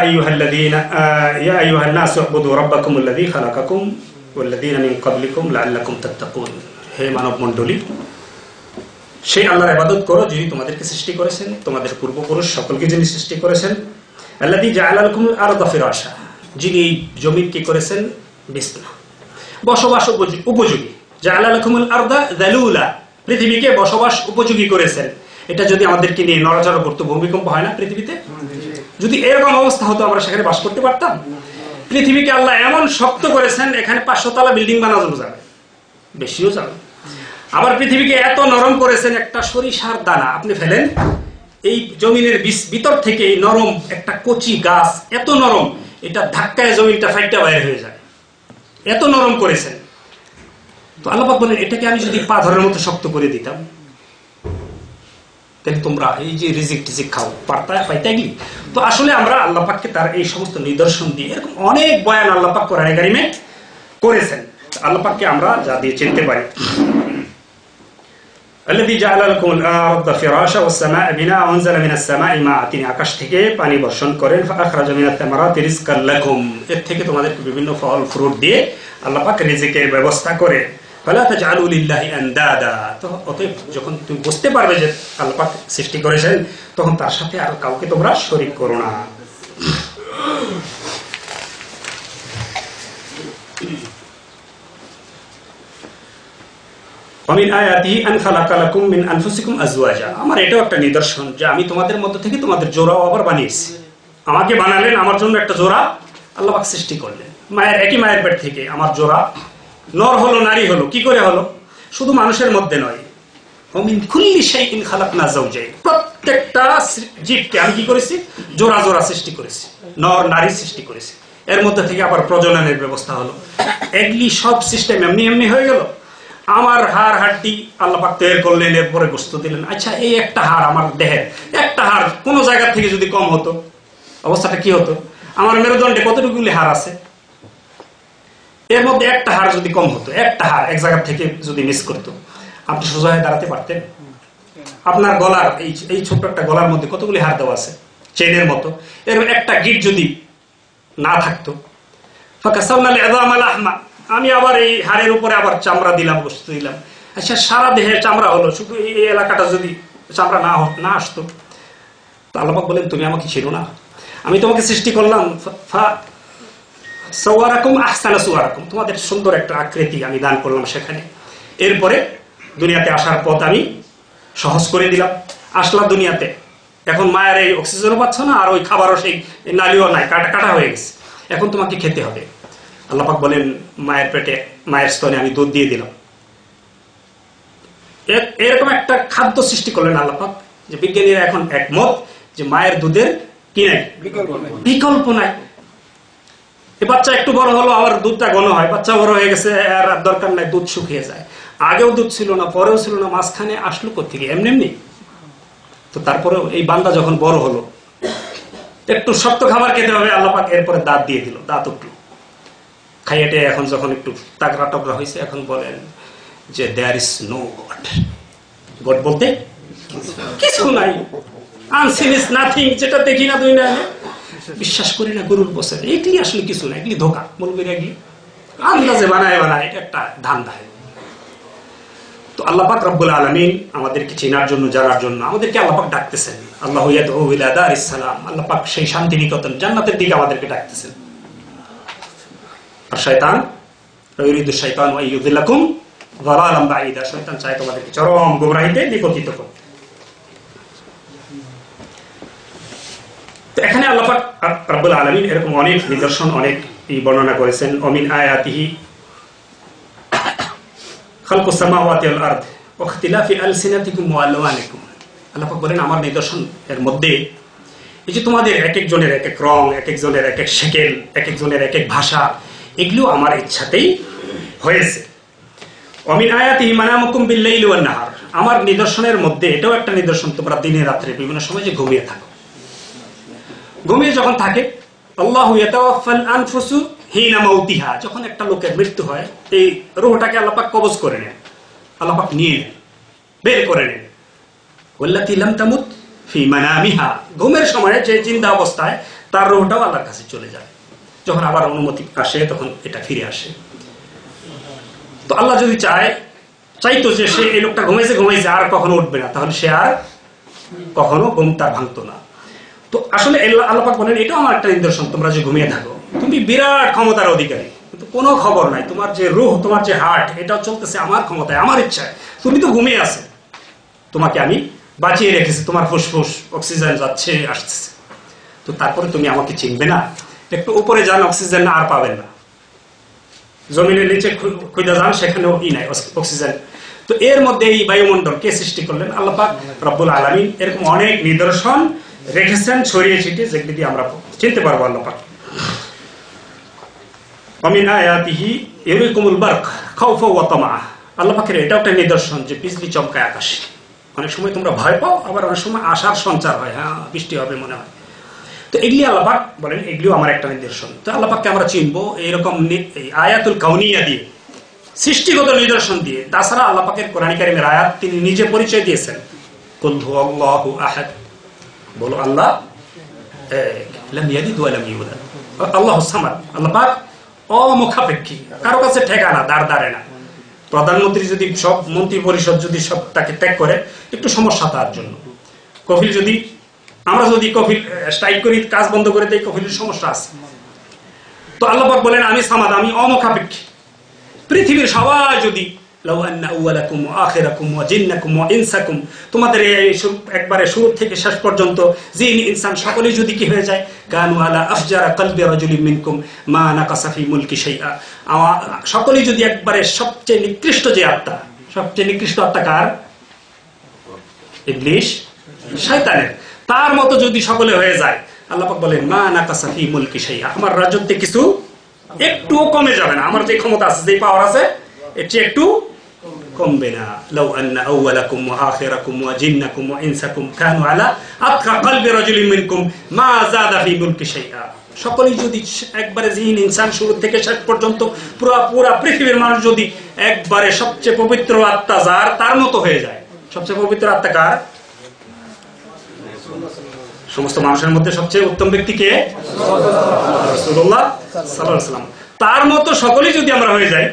আইয়ুহান নাসু উবুদু রাব্বাকুমুল্লাযী খালাকাকুম ওয়াল্লাযীনা মিন ক্বাবলিকুম লাআল্লাকুম তাত্তাকুন, হে মানব মণ্ডলী, সেই আল্লাহর ইবাদত করো যিনি তোমাদেরকে সৃষ্টি করেছেন, তোমাদের পূর্বপুরুষ সকলকে যিনি সৃষ্টি করেছেন। আল্লাযী জাআলা লাকুমুল আরদা ফিরাশা, যিনি জমিন কি করেছেন? বিছানা, বসবাস উপযোগী। জাআলা লাকুমুল আরদা যালুলা, পৃথিবীকে বসবাস উপযোগী করেছেন। এটা যদি আমাদেরকে নিয়ে নড়াচড়া করতো, ভূমিকম্প হয় না পৃথিবীতে? যদি এরকম অবস্থা হতো আমরা সেখানে বাস করতে পারতাম? পৃথিবীকে আল্লাহ এমন শক্ত করেছেন, এখানে 500 তলা বিল্ডিং বানানো যাবে, বেশিও যাবে। আবার পৃথিবীকে এত নরম করেছেন, একটা সরিষার দানা আপনি ফেলেন, এই জমিনের ভিতর থেকে এই নরম একটা কচি গাছ, এত নরম, এটা ধাক্কায় জমিনটা ফাইটটা বাইরে হয়ে যায়, এত নরম করেছেন। তো আল্লাহ পাক বলেন এটাকে আমি যদি পা ধরার মতো শক্ত করে দিতাম, তাহলে তোমরা এই যে রিজিক টিজিক খাও পাইতে গেলি। তো আসলে আমরা আল্লাহ পাককে তার এই সমস্ত নিদর্শন দিয়ে এরকম অনেক বয়ান আল্লাহ পাক কোরআনে কারিমে করেছেন। আল্লাহ পাককে আমরা যা দিয়ে চিনতে পারি। আল্লাযী জাআলা লাকুমুল আরদা ফিরাশা ওয়াস সামা'a বিনাআ ওয়া আনজালা মিনাস সামা'i মা'a, তিনি আকাশ থেকে পানি বর্ষণ করেন। ফাআখরাজা মিনাত তামারাতি রিজকাল লাকুম, এর থেকে তোমাদেরকে বিভিন্ন ফল ফ্রুট দিয়ে আল্লাহ পাক রিজিকের ব্যবস্থা করে। ফালা তাজআলু লিল্লাহি আনদাদা, তো অতএব যখন তুমি বুঝতে পারবে যে আল্লাহ পাক সৃষ্টি করেছেন, তখন তার সাথে আর কাউকে তোমরা শরীক করো না। ওয়ামিন আয়াতিহি আন খালাকা লাকুম মিন আনফুসিকুম আজওয়াজা, আমার এটাও একটা নিদর্শন যে আমি তোমাদের মধ্য থেকে তোমাদের জোড়াও আবার বানিয়েছি। আমাকে বানালেন, আমার জন্য একটা জোড়া আল্লাহ পাক সৃষ্টি করলেন। একই মায়ের পেট থেকে আমার জোড়া নর হলো নারী হলো। কি করে হলো? শুধু মানুষের মধ্যে নয়, মিন কুল্লি শাইইন খালাকনা যাওজাইন, প্রত্যেকটা জীবকে আমি কি করেছি? জোড়া জোড়া সৃষ্টি করেছি, নর নারী সৃষ্টি করেছি। এর মধ্যে থেকে আবার প্রজননের ব্যবস্থা হলো। এগুলি সব সিস্টেম এমনি এমনি হয়ে গেল। আমার হাড় হাড্ডি আল্লাহ পাক তৈরি করলেন, এরপরে গোশত দিলেন। আচ্ছা, এই একটা হাড়, আমার দেহের একটা হাড় কোনো জায়গা থেকে যদি কম হতো, অবস্থাটা কি হতো? আমার মেরুদণ্ডে কতটুকুলি হাড় আছে, এর মধ্যে একটা হাড় যদি কম হতো, একটা হাড় এক জায়গা থেকে যদি মিস করতো, আপনি সোজা হয়ে দাঁড়াতে পারতেন? আপনার গলার এই ছোট্ট একটা গলার মধ্যে কতগুলি হাড় দেওয়া আছে চেনের মতো, এর একটা গিট যদি না থাকতো, আমি আবার এই হাড়ের উপরে আবার চামড়া দিলাম, বস্তু দিলাম। আচ্ছা, সারা দেহে চামড়া হলো, শুধু এই এলাকাটা যদি চামড়া না আসতো, তো আল্লাহ পাক বলেন তুমি আমাকে ছিল না, আমি তোমাকে সৃষ্টি করলাম তোমাদের সুন্দর একটা আকৃতি আমি দান করলাম সেখানে। এরপরে দুনিয়াতে আসার পথ আমি সহজ করে দিলাম। আসলা দুনিয়াতে, এখন মায়ের এই অক্সিজেনও পাচ্ছ না, আর ওই খাবারও সেই নালিও নাই, কাটা হয়ে গেছে, এখন তোমাকে খেতে হবে। আল্লাহ পাক বলেন মায়ের পেটে, মায়ের স্তনে আমি দুধ দিয়ে দিলাম। এরকম একটা খাদ্য সৃষ্টি করলেন আল্লাহ পাক, যে বিজ্ঞানীরা এখন একমত যে মায়ের দুধের কি নাই, বিকল্প নাই। এই বাচ্চা একটু বড় হলো, আবার দুধটা ঘন হয়, বাচ্চা বড় হয়ে গেছে, আর দরকার নাই, দুধ শুকিয়ে যায়। আগেও দুধ ছিল না, পরেও ছিল না, মাঝখানে আসলো কোথেকে? এমনি এমনি। তো তারপরেও এই বান্দা যখন বড় হলো, একটু শক্ত খাবার খেতে হবে, আল্লাহ পাক এরপরে দাঁত দিয়ে দিল, দাঁত উঠলো, খাইয়েটে এখন যখন একটু তাগড়া টগড়া হয়েছে, এখন বলেন যে there is no God. God বলতে কিছু নাই, আনসিন ইজ নাথিং, যেটা দেখি না দুই না, বিশ্বাস করি না, গরুর বসে, এগুলি আসলে কিছু না, এগুলি ধোকা, বলবি এগুলি আন্দাজে বানায় এটা একটা ধান্দা। তো আল্লাহ পাক রব্বুল আলামিন আমাদেরকে চেনার জন্য, জানার জন্য আমাদেরকে আল্লাহ পাক ডাকতেছেন। আল্লাহ ইয়াদউ ইলা দারিস সালাম, আল্লাহ পাক সেই শান্তিনিকেতন জান্নাতের দিকে আমাদেরকে ডাকতেছেন। আর শয়তান ইউরিদু শাইতান ওয়া ইউযিল্লাকুম যালালাম বাঈদা, শয়তান চায় তোমাদেরকে চরম গোমরাহিতে নিপতিত করতে। তো এখানে আল্লাহ পাক রব্বুল আলামিন এরকম অনেক নিদর্শন, অনেক বর্ণনা করেছেন। অমিন আয়াতিহি খালকুস সামাওয়াতি ওয়াল আরদ ওয়া ইখতিলাফি আলসিনাতিকুম ওয়া আলওয়ানিকুম। আল্লাহ পাক বলেন আমার নিদর্শন এর মধ্যে এই যে তোমাদের এক একজনের এক এক রং, এক একজনের এক এক শেকেল, এক একজনের এক এক ভাষা, এগুলো আমার ইচ্ছাতেই হয়েছে। অমিন আয়াতিহি মানামুকুম বিল-লাইলি ওয়ান-নাহার, আমার নিদর্শনের মধ্যে এটাও একটা নিদর্শন, তোমরা দিনে রাত্রে বিভিন্ন সময় যে ঘুমিয়ে থাকো। ঘুমিয়ে যখন থাকে, আল্লাহু ইয়াতাওয়াফাল আনফুসু হিনা মাউতিহা, যখন একটা লোকের মৃত্যু হয়, এই রূহটাকে আল্লাহ পাক কবজ করে নেন, আল্লাহ পাক নিয়ে নেন, বের করে নেন। ওয়াল্লাতী লাম তামুত ফি মানামিহা, ঘুমের সময় যে জিন্দা অবস্থায় তার রূহটাও আল্লাহর কাছে চলে যায়, যখন আবার অনুমতি আসে তখন এটা ফিরে আসে। তো আল্লাহ যদি চাইতো যে সে এই লোকটা ঘুমাইছে আর কখনো উঠবে না, তাহলে সে আর কখনো ঘুম তার ভাঙতো না। তো আসলে আল্লাহ পাক বলেন এটাও আমার একটা নিদর্শন, তোমরা যে ঘুমিয়ে থাকো, তুমি বিরাট ক্ষমতার অধিকারী, কিন্তু কোনো খবর নাই, তোমার যে রূহ, তোমার যে হার্ট, এটাও চলতেছে আমার ক্ষমতায়, আমার ইচ্ছায়। তুমি তো ঘুমিয়ে আছো, তোমাকে আমি বাঁচিয়ে রেখেছি, তোমার ফুসফুস অক্সিজেন যাচ্ছে আসতেছে। তো তারপরে তুমি আমাকে চিনবে না? একটু উপরে যান, অক্সিজেন আর পাবেন না, জমিনের নিচে খুঁজে যান, সেখানেও নাই অক্সিজেন। তো এর মধ্যে এই বায়ুমণ্ডল কে সৃষ্টি করলেন? আল্লাহ পাক রব্বুল আলামিন। এরকম অনেক নিদর্শন রেখেছেন ছড়িয়ে ছিটিয়ে, যেগুলি দিয়ে আমরা চিনতে পারবো আল্লাহ পাক। ওমিন আয়াতিহি ইউরিকুমুল বারক খাউফা ওয়া তামা, আল্লাহ পাকের এটাও একটা নিদর্শন যে বিজলি চমকায় আকাশে। অনেক সময় তোমরা ভয় পাও, আবার অনেক সময় আশার সঞ্চার হয়, হ্যাঁ বৃষ্টি হবে মনে হয়। তো এগুলি আল্লাহ পাক বলেন এগুলিও আমার একটা নিদর্শন। তো আল্লাহ পাককে আমরা চিনবো এরকম আয়াতুল কাউনিয়া দিয়ে, সৃষ্টিগত নিদর্শন দিয়ে। তাছাড়া আল্লাহ পাকের কোরআন কারীমের আয়াত তিনি নিজে পরিচয় দিয়েছেন, কুল হুয়াল্লাহু আহাদ, বলো আল্লাহ এক, লাম ইয়ালিদ ওয়া লাম ইউলাদ, আল্লাহুস সামাদ। আল্লাহ পাক অমুখাপেক্ষী, কারো কাছে ঠেকানা, দাঁড়ে না। প্রধানমন্ত্রী যদি সব মন্ত্রী পরিষদ যদি সব তাকে ত্যাগ করে, একটু সমস্যা তার জন্য। কফিল যদি আমরা যদি কফিল স্ট্রাইক করি, কাজ বন্ধ করে দেই, কফিলের সমস্যা আছে। তো আল্লাহ পাক বলেন আমি সামাদ, আমি অমুখাপেক্ষী। পৃথিবীর সবাই যদি লাউ আন্না আউওয়ালাকুম ওয়া আখিরাকুম ওয়া জিন্নাকুম ওয়া ইনসাকুম, তোমাদের এই একবারে শুরু থেকে শেষ পর্যন্ত জিন ইনসান সকলেই যদি কি হয়ে যায়, কানু আলা আফজারা কলবি রাজুলিন মিনকুম মা নাকাসা ফি মুলকি শাইআ, সকলেই যদি একবারে সবচেয়ে নিকৃষ্ট যে আত্মা, সবচেয়ে নিকৃষ্ট আত্মা কার? ইবলিস, শয়তানের, তার মতো যদি সকলে হয়ে যায়, আল্লাহ পাক বলেন মা নাকাসা ফি মুলকি শাইআ, আমার রাজত্বে কিছু একটুও কমে যাবে না, আমার যে ক্ষমতা আছে, যে পাওয়ার আছে, এর চেয়ে একটু কমবে না। লাউ আন্না আউওয়ালাকুম ওয়া আখিরাকুম ওয়া জিন্নাকুম ওয়া ইনসাকুম কানু আলা আতকা কলবি রাজুলিন মিনকুম মা যাদা ফি মুলকি শাইআ, সকলেই যদি একবারে জিন ইনসান শুরু থেকে শেষ পর্যন্ত পুরা পৃথিবীর মানুষ যদি একবারে সবচেয়ে পবিত্র আত্মা যার, তার মতো হয়ে যায়। সবচেয়ে পবিত্র আত্মা কার? সমস্ত মানুষের মধ্যে সবচেয়ে উত্তম ব্যক্তি কে? রাসূলুল্লাহ সাল্লাল্লাহু আলাইহি ওয়াসাল্লাম। তার মতো সকলেই যদি আমরা হয়ে যাই,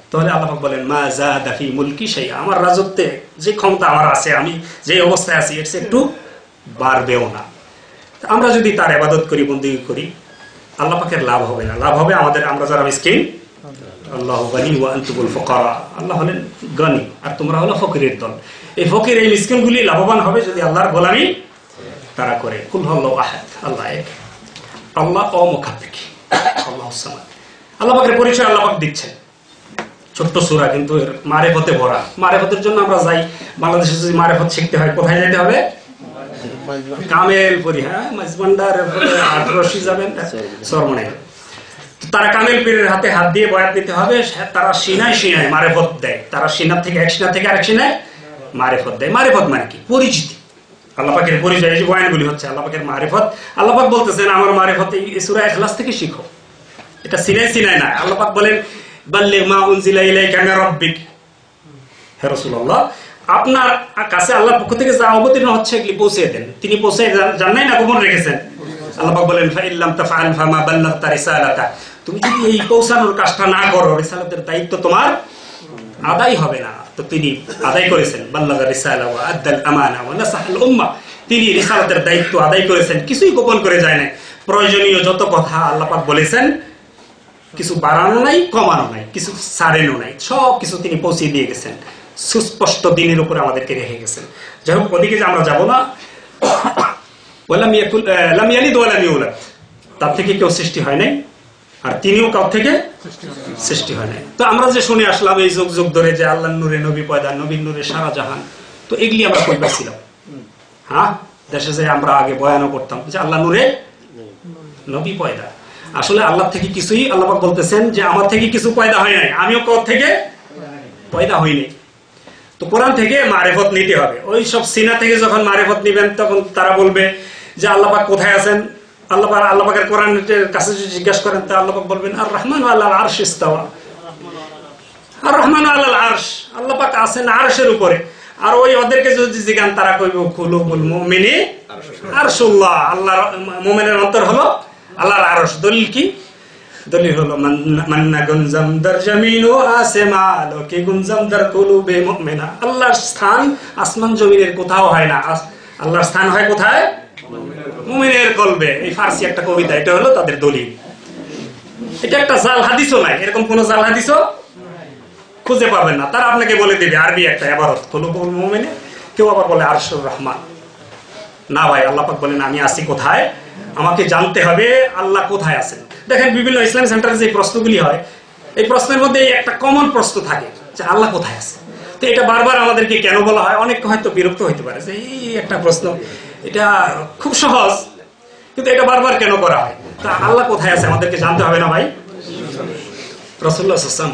তাহলে আল্লাহ পাক বলেন মা যাদা ফি মুলকি শাইআ, আমার রাজত্বে যে ক্ষমতা আমার আছে, আমি যে অবস্থায় আছি, এর চেয়ে একটু বাড়বেও না। আমরা যদি তার ইবাদত করি, বন্দেগী করি, আল্লাহ পাকের লাভ হবে না, লাভ হবে আমাদের, আমরা যারা মিসকিন। আল্লাহু গনি ওয়া আনতুমুল ফুকারা, আল্লাহ হলেন গনি আর তোমরা হলো ফকিরের দল। এই ফকির, এই মিসকিনগুলি লাভবান হবে যদি আল্লাহর গোলামি তারা করে। কুল হুয়াল্লাহু আহাদ, আল্লাহ এক, আল্লাহ অমুখাপেক্ষী, আল্লাহুস সামাদ। আল্লাহ পাকের পরিচয় আল্লাহ পাক দিচ্ছেন, ছোট্ট সূরা কিন্তু এর মারিফতে ভরা। মারিফতের জন্য আমরা যাই, বাংলাদেশে যদি মারিফত শিখতে হয় কোথায় যেতে হবে? কামেলপুরি, হ্যাঁ, মাইজভান্ডার, 18 যাবেন সরমনে। তারা কামেল পীরের হাতে হাত দিয়ে বয়াত দিতে হবে, তারা সিনায় সিনায় মারিফত দেয়, তারা সিনা থেকে এক সিনা থেকে আরেক সিনায় মারিফত দেয়। মারিফত মানে কি? পরিচিতি, আল্লাহ পাকের পরিচয়। এই যে বয়ানগুলি হচ্ছে আল্লাহ পাকের মারিফত। আল্লাহ পাক বলতেছেন আমার মারিফত এই সূরা ইখলাস থেকে শিখো, এটা সিনায় সিনায় না। আল্লাহ পাক বলেন বাল্লিগ মা উনজিলা ইলাইকা মির রাব্বিক, হে রাসূলুল্লাহ আপনার কাছে আল্লাহর পক্ষ থেকে যা অবতীর্ণ হচ্ছে এগুলি পৌঁছে দেন। তিনি পৌঁছে জানেন না, গোপন রেখেছেন। আল্লাহ পাক বলেন ফাইল্লাম তাফআল ফামা বাল্লাগতা রিসালাতা, তুমি যদি এই পৌঁছানোর কাজটা না করো, রিসালাতের দায়িত্ব তোমার আদায় হবে না। তো তিনি আদায় করেছেন, বাল্লাগা রিসালা ওয়া আদ্দাল আমানা ওয়া নাসাহাল উম্মাহ, তিনি রিসালাতের দায়িত্ব আদায় করেছেন, কিছুই গোপন করে যায় না। প্রয়োজনীয় যত কথা আল্লাহ পাক বলেছেন, কিছু বাড়ানো নাই, কমানো নাই, কিছু ছাড়েনো নাই, সব কিছু তিনি পৌঁছে দিয়ে গেছেন, সুস্পষ্ট দিনের উপরে আমাদেরকে রেখে গেছেন। যাই হোক, ওদিকে যে আমরা যাবো না। লাম ইয়ালিদ ওয়া লাম ইউলাদ, তার থেকে কেউ সৃষ্টি হয় নাই, আর তিনিও কাউ থেকে সৃষ্টি হয় নাই। তো আমরা যে শুনে আসলাম এই যুগ যুগ ধরে যে আল্লাহর নূরে নবী পয়দা, নবীর নূরে সারা জাহান, তো এগুলি আমরা কই পাচ্ছিলাম? হ্যাঁ, দেশে যে আমরা আগে বয়ানও করতাম যে আল্লাহ নূরে নবী পয়দা। আসলে আল্লাহ থেকে কিছুই, আল্লাহ পাক বলতেছেন যে আমার থেকে কিছু পয়দা হয় নাই, আমিও কাউ থেকে পয়দা হইনি। তো কোরআন থেকে মারিফত নিতে হবে। ওই সব সিনা থেকে যখন মারিফত নিবেন, তখন তারা বলবে যে আল্লাহ পাক কোথায় আছেন। আল্লাহ পাকের কোরআনের কাছে যদি জিজ্ঞাসা করেন, তা আল্লাহ পাক বলবেন আর রহমানু আলাল আরশ ইস্তাওয়া, আর রহমানু আলাল আরশ, আল্লাহ পাক আছেন আরশের উপরে। আর ওই ওদেরকে যদি জিজ্ঞান, তারা কইবে কুলুবুল মুমিনি আরশুল্লাহ, আল্লাহর মুমিনের অন্তর হলো আল্লাহর আরশ। দলিল কি? দলিল হলো মান্না গুনজাম দার জামিন ও আসেমা লোকে গুনজাম দার কুলুবে মুমিনা, আল্লাহর স্থান আসমান জমিনের কোথাও হয় না, আল্লাহর স্থান হয় কোথায়? মুমিনের কলবে। এই ফার্সি একটা কবিতা, এটা হলো তাদের দলিল। এটা একটা জাল হাদিসও নাই, এরকম কোন জাল হাদিসও খুঁজে পাবেন না। তারা আপনাকে বলে দিবে আরবি একটা ইবারত, কুলুবুল মুমিনে, কেউ আবার বলে আরশুর রহমান। না ভাই, আল্লাহ পাক বলেন আমি আছি কোথায়, আমাকে জানতে হবে আল্লাহ কোথায় আছেন। দেখেন বিভিন্ন ইসলামিক সেন্টারে যে প্রশ্নগুলি হয়, এই প্রশ্নের মধ্যে একটা কমন প্রশ্ন থাকে যে আল্লাহ কোথায় আছে। তো এটা বারবার আমাদেরকে কেন বলা হয়, অনেকে হয়তো বিরক্ত হইতে পারে যে এই একটা প্রশ্ন, এটা খুব সহজ, কিন্তু এটা বারবার কেন করা হয়? তা আল্লাহ কোথায় আছে আমাদেরকে জানতে হবে না ভাই? রাসূলুল্লাহ সাল্লাল্লাহু আলাইহি ওয়াসাল্লাম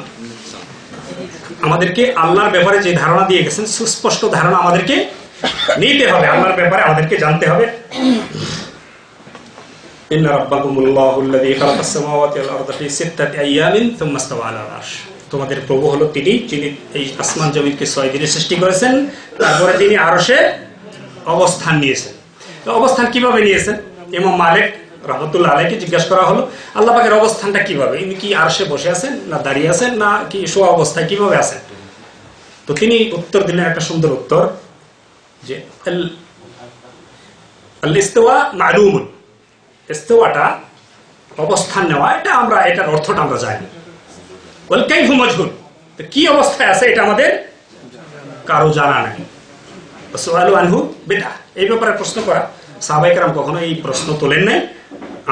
আমাদেরকে আল্লাহর ব্যাপারে যে ধারণা দিয়ে গেছেন, সুস্পষ্ট ধারণা আমাদেরকে নিতে হবে, আল্লাহর ব্যাপারে আমাদেরকে জানতে হবে। ইন্না রাব্বাকুমুল্লাহুল্লাযী খালাকাস সামাওয়াতি ওয়াল আরদা ফি সিত্তাতি আইয়ামিন সুম্মা ইস্তাওয়া আলাল আরশ, তোমাদের প্রভু হলো তিনি, যিনি এই আসমান জমিনকে 6 দিনে সৃষ্টি করেছেন, তারপরে তিনি আরশে অবস্থান নিয়েছেন। তো অবস্থান কিভাবে নিয়েছেন? ইমাম মালিক রাহমাতুল্লাহ আলাইহি জিজ্ঞাসা করা হলো আল্লাহ পাকের অবস্থানটা কিভাবে, ইনি কি আরশে বসে আছেন, না দাঁড়িয়ে আছেন, না কি শোয়া অবস্থায়, কিভাবে আছেন? তো তিনি উত্তর দিলেন একটা সুন্দর উত্তর যে আল ইস্তিওয়া মালুমুন, ইস্তিওয়াটা অবস্থান নেওয়া, এটা আমরা, এটার অর্থটা আমরা জানি। ওয়াল কাইফু মাজহুল, তো কি অবস্থায় আছে এটা আমাদের কারো জানা নাই। সুআলু আনহু বিদআহ, এই ব্যাপারে প্রশ্ন করা সাহাবায়ে কেরাম কখনো এই প্রশ্ন তোলেন নাই,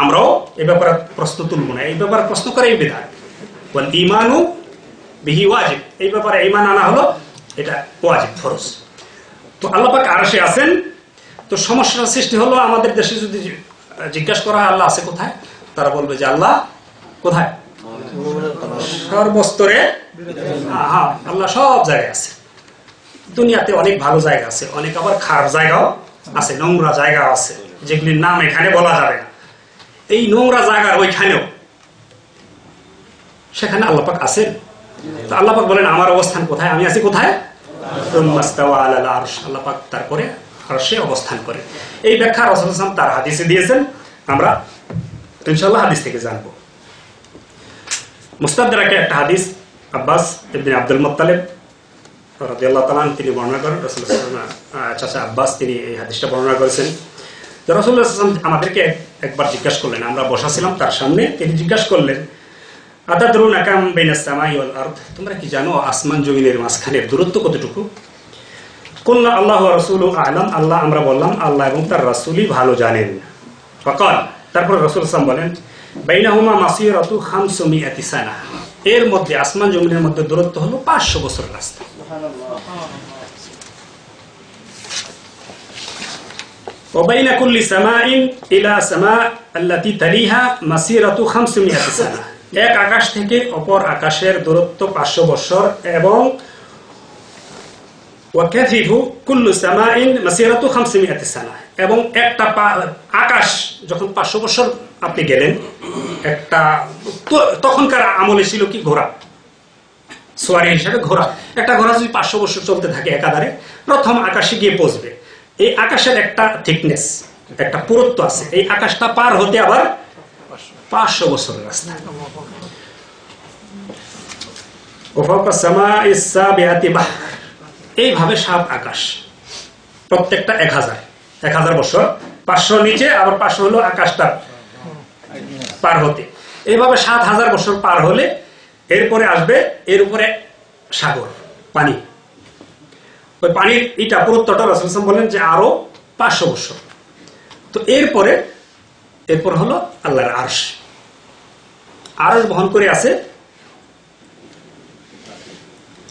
আমরাও এই ব্যাপারে প্রশ্ন তুলব না। এই ব্যাপারে প্রশ্ন করে এই বিদআহ। ওয়াল ঈমানু বিহি ওয়াজিব, এই ব্যাপারে ঈমান আনা হলো এটা ওয়াজিব, ফরজ। তো আল্লাহ পাক আরশে আছেন। তো সমস্যার সৃষ্টি হলো আমাদের দেশে যদি জিজ্ঞাসা করা হয় আল্লাহ আছে কোথায়, তারা বলবে যে আল্লাহ কোথায়? সর্বস্তরে। হ্যাঁ, আল্লাহ সব জায়গায় আছে। দুনিয়াতে অনেক ভালো জায়গা আছে, অনেক আবার খারাপ জায়গাও আছে, নোংরা জায়গাও আছে, যেগুলির নাম এখানে বলা যাবে না। এই নোংরা জায়গার ওইখানেও সেখানে আল্লাহ পাক আছেন। তো আল্লাহ পাক বলেন আমার অবস্থান কোথায়, আমি আছি কোথায়? আল্লাহ পাক তারপরে আরশে অবস্থান করে। এই ব্যাখ্যা রাসূল সাল্লাল্লাহু আলাইহি ওয়াসাল্লাম তার হাদিসে দিয়েছেন, আমরা ইনশাআল্লাহ হাদিস থেকে জানবো। মুস্তাদরাকে একটা হাদিস আব্বাস ইবনে আব্দুল মুত্তালিব রাদিয়াল্লাহু তাআলা তিনি বর্ণনা করেন, রাসূলুল্লাহ সাল্লাল্লাহু আলাইহি ওয়াসাল্লাম চাচা আব্বাস তিনি এই হাদিসটা বর্ণনা করেছেন। তো রাসূলুল্লাহ সাল্লাল্লাহু আলাইহি ওয়াসাল্লাম আমাদেরকে একবার জিজ্ঞাসা করলেন, আমরা বসা ছিলাম তার সামনে, তিনি জিজ্ঞাসা করলেন আতাদরুনা কাম বাইনাস সামাই ওয়াল আরদ, তোমরা কি জানো আসমান জমিনের মাঝখানের দূরত্ব কতটুকু? কুলনা আল্লাহু ওয়া রাসূলুহু আ'লাম, আল্লাহ, আমরা বললাম আল্লাহ এবং তার রাসূলই ভালো জানেন। ফাকাল, তারপর রাসূল সাল্লাল্লাহু আলাইহি ওয়াসাল্লাম বলেন বাইনাহুমা মাসিরাতু 500 সানা, এর মধ্যে আসমান জমিনের মধ্যে দূরত্ব হলো 500 বছরের রাস্তা। ওয়া বাইনা কুল্লি সামাইন ইলা সামা আল্লাতী তালিহা মাসিরাতু 500 সানা, এক আকাশ থেকে অপর আকাশের দূরত্ব 500 বছর, এবং ওয়াকাফিহু কুল্লু সামাইন মাসিরাতু 500 সানা, এবং একটা আকাশ যখন 500 বছর আপনি গেলেন, একটা তখনকার আমলে ছিল কি ঘোড়া, সোয়ারি হিসাবে ঘোড়া, একটা ঘোড়া যদি 500 বছর চলতে থাকে একাধারে, প্রথম আকাশে গিয়ে পৌঁছবে। এই আকাশের একটা থিকনেস, একটা পুরুত্ব আছে, এই আকাশটা পার হতে আবার 500 বছরের রাস্তা। এইভাবে 7 আকাশ, প্রত্যেকটা 1000 বছর, 500 নিচে আবার 500 হলো আকাশটা পার হতে, এইভাবে 7000 বছর পার হলে এরপরে আসবে এর উপরে সাগর, পানি। ওই পানির এটা পুরুত্বটা রাসূল সাল্লাল্লাহু আলাইহি ওয়াসাল্লাম বলেন যে আরো 500 বছর। তো এরপর হলো আল্লাহর আরশ, আরশ বহন করে আছে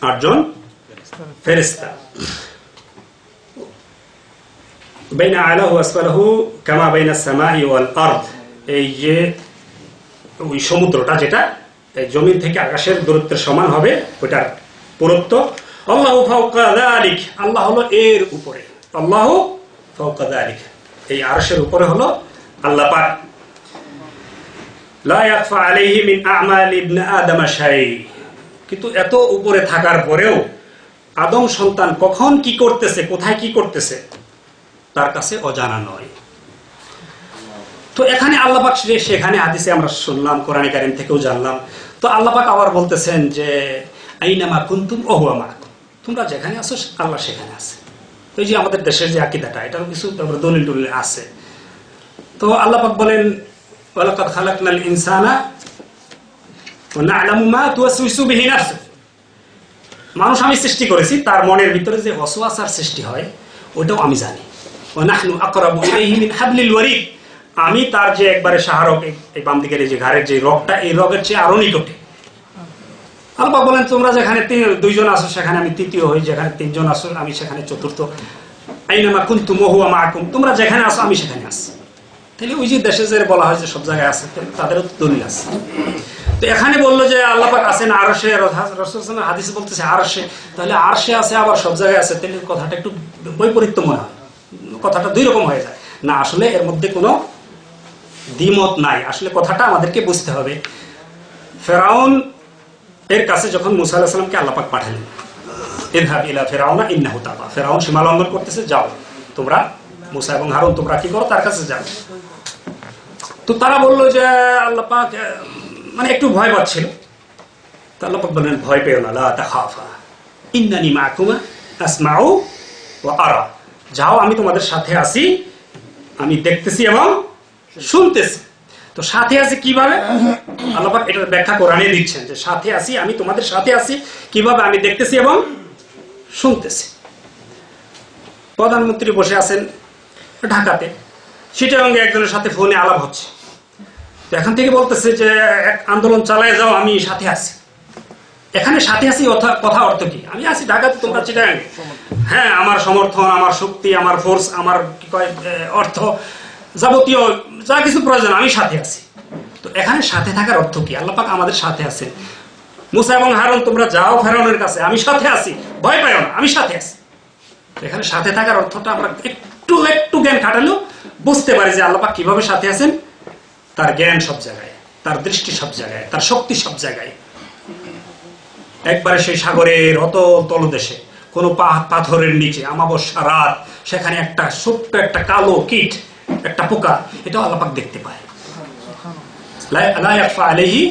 8 জন ফেরেশতা। বাইনা আলাহু ওয়া আসফালাহু কামা বাইনা সামাই ওয়াল আরদ, এই যে ওই সমুদ্রটা যেটা এই জমিন থেকে আকাশের দূরত্বের সমান হবে, ওটার পুরুত্ব। আল্লাহু ফাওকা যালিক, আল্লাহ হলো এর উপরে, আল্লাহু ফাওকা যালিক, এই আরশের উপরে হলো আল্লাহ পাক। লা ইয়াখফা আলাইহি মিন আ'মাল ইবনে আদম শাই, কিন্তু এত উপরে থাকার পরেও আদম সন্তান কখন কি করতেছে, কোথায় কি করতেছে তার কাছে অজানা নয়। তো এখানে আল্লাহ পাক, সেখানে হাদিসে আমরা শুনলাম, কোরআনে কারীম থেকেও জানলাম। তো আল্লাহ পাক আবার বলতেছেন যে আইনামা কুনতুম ওয়া হুয়া মাআকুম, তোমরা যেখানে আছো আল্লাহ সেখানে আছে। তো এই যে আমাদের দেশের যে আকীদাটা, এটারও কিছু দলিল টলিল আছে। তো আল্লাহ পাক বলেন ওয়ালাকাদ খালাকনাল ইনসানা ওয়া না'লামু মা তুওয়াসওয়িসু বিহি নাফসুহু, মানুষ আমি সৃষ্টি করেছি, তার মনের ভিতরে যে ওয়াসওয়াসার সৃষ্টি হয় ওটাও আমি জানি। ওয়া নাহনু আকরাবু ইলাইহি মিন হাবলিল ওয়ারিদ, আমি তার যে একবারে শাহরগ, এই বাম দিকের এই যে ঘাড়ের যে রগটা, এই রগের চেয়ে আরো নিকটে। আল্লাহ বলেন তোমরা যেখানে 2 জন আছো সেখানে আমি তৃতীয় হই, যেখানে 3 জন আছো আমি সেখানে চতুর্থ। আইনামা কুনতুম ওয়া হুয়া মাআকুম, তোমরা যেখানে আছো আমি সেখানে আছি। তাহলে ওই যে দেশে যে বলা হয় যে সব জায়গায় আছে, তাদেরও দলিল আছে। তো এখানে বললো যে আল্লাহ পাক আছেন আরশে, রাসূল সাল্লাল্লাহু আলাইহি ওয়াসাল্লাম হাদিসে বলতেছে আরশে, তাহলে আরশে আছে আবার সব জায়গায় আছে, তাহলে কথাটা একটু বৈপরীত্য মনে হয়, কথাটা 2 রকম হয়ে যায় না। আসলে এর মধ্যে কোনো দ্বিমত নাই, আসলে কথাটা আমাদেরকে বুঝতে হবে। ফেরাউন এর কাছে যখন মুসা আলাইহিস সালামকে আল্লাহ পাক পাঠালেন, ইযহাব ইলা ফিরআউনা ইন্নাহু তাগা, ফেরাউন সীমা লঙ্ঘন করতেছে, যাও তোমরা মুসা এবং হারুন তোমরা কি করো, তার কাছে যাও। তো তারা বলল যে আল্লাহ পাক, মানে একটু ভয় পাচ্ছিল। তো আল্লাহ পাক বললেন ভয় পেও না, লা তাখাফা ইন্নানি মাআকুমা আসমাউ ওয়া আরা, যাও আমি তোমাদের সাথে আছি, আমি দেখতেছি এবং শুনতেছি। তো সাথে আছি কিভাবে? আল্লাহ পাক এটার ব্যাখ্যা কোরআনে দিচ্ছেন যে সাথে আছি, আমি তোমাদের সাথে আছি কিভাবে? আমি দেখতেছি এবং শুনতেছি। প্রধানমন্ত্রী বসে আছেন ঢাকাতে, চিটাগাঙ্গে একজনের সাথে ফোনে আলাপ হচ্ছে, তো এখান থেকে বলতেছে যে এক আন্দোলন চালায় যাও, আমি সাথে আছি। এখানে সাথে আছি কথা অর্থ কি? আমি আছি ঢাকাতে, তোমরা চিটাগাঙ্গে। হ্যাঁ, আমার সমর্থন, আমার শক্তি, আমার ফোর্স, আমার কি কয় অর্থ, যাবতীয় যা কিছু প্রয়োজন, আমি সাথে আছি। তো এখানে সাথে থাকার অর্থ কি? আল্লাহ পাক আমাদের সাথে আছেন। মুসা এবং হারুন, তোমরা যাও ফেরাউনের কাছে, আমি সাথে আছি, ভয় পাইও না, আমি সাথে আছি। এখানে সাথে থাকার অর্থটা আমরা একটু জ্ঞান খাটালেও বুঝতে পারি যে আল্লাহ পাক কিভাবে সাথে আছেন। তার জ্ঞান সব জায়গায়, তার দৃষ্টি সব জায়গায়, তার শক্তি সব জায়গায়। একবারে সেই সাগরের অতল তলদেশে কোনো পাথরের নিচে অমাবস্যা রাত, সেখানে একটা ছোট্ট একটা কালো কীট, একটা পোকা, এটাও আল্লাহ পাক দেখতে পায়। লা ইয়াখফা আলাইহি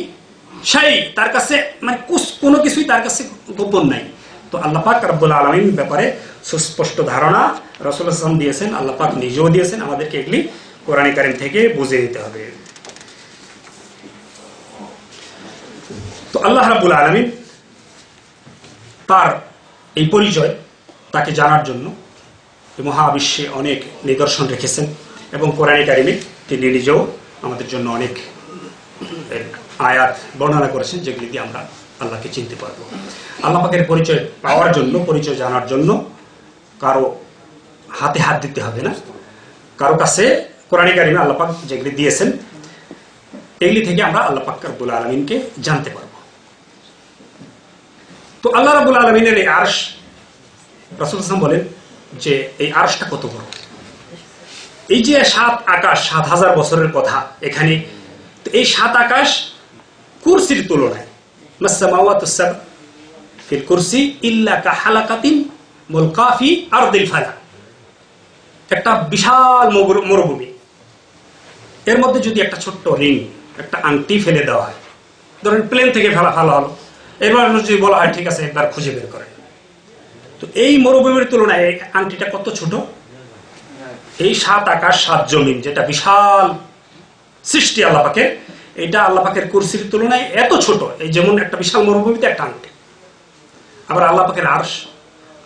শাই, তার কাছে মানে কোনো কিছুই তার কাছে গোপন নাই। তো আল্লাহ পাক রব্বুল আলামিন ব্যাপারে সুস্পষ্ট ধারণা রাসূলুল্লাহ সাল্লাল্লাহু আলাইহি ওয়াসাল্লাম দিয়েছেন, আল্লাহ পাক নিজেও দিয়েছেন। আমাদেরকে এগুলি কোরআন কারীম থেকে বুঝে নিতে হবে। তো আল্লাহ রাব্বুল আলামিন তার এই পরিচয়, তাকে জানার জন্য মহাবিশ্বে অনেক নিদর্শন রেখেছেন, এবং কোরআন কারীমে তিনি নিজেও আমাদের জন্য অনেক আয়াত বর্ণনা করেছেন, যেগুলি দিয়ে আমরা আল্লাহকে চিনতে পারবো। আল্লাহ পাকের পরিচয় পাওয়ার জন্য, পরিচয় জানার জন্য কারো হাতে হাত দিতে হবে না। কারো কাছে কোরআন কারীমে আল্লাহ পাক যেগুলি দিয়েছেন, এগুলি থেকে আমরা আল্লাহ পাক রব্বুল আলামিনকে জানতে পারবো। তো আল্লাহ রাব্বুল আলামিনের এই আরশ, রাসূলুল্লাহ সাল্লাল্লাহু আলাইহি ওয়াসাল্লাম বলেন যে এই আরশটা কত বড়। এই যে 7 আকাশ, 7000 বছরের কথা এখানে, তো এই 7 আকাশ কুরসির তুলনায়, মাসসামাওয়াতুস সাব ফিল কুরসি ইল্লা কাহালাকাতিন মুলকা ফি আরদিল ফালা, একটা বিশাল মরুভূমি, এর মধ্যে যদি একটা ছোট্ট রিং, একটা আংটি ফেলে দেওয়া হয়, ধরেন প্লেন থেকে ফেলা হলো, এবার যদি বলা হয় ঠিক আছে একবার খুঁজে বের করেন, তো এই মরুভূমির তুলনায় এই আংটিটা কত ছোট। এই 7 আকাশ 7 জমিন, যেটা বিশাল সৃষ্টি আল্লাহ পাকের, এটা আল্লাহ পাকের কুরসির তুলনায় এত ছোট। এই যেমন একটা বিশাল মরুভূমিতে একটা আংটি। আবার আল্লাহ পাকের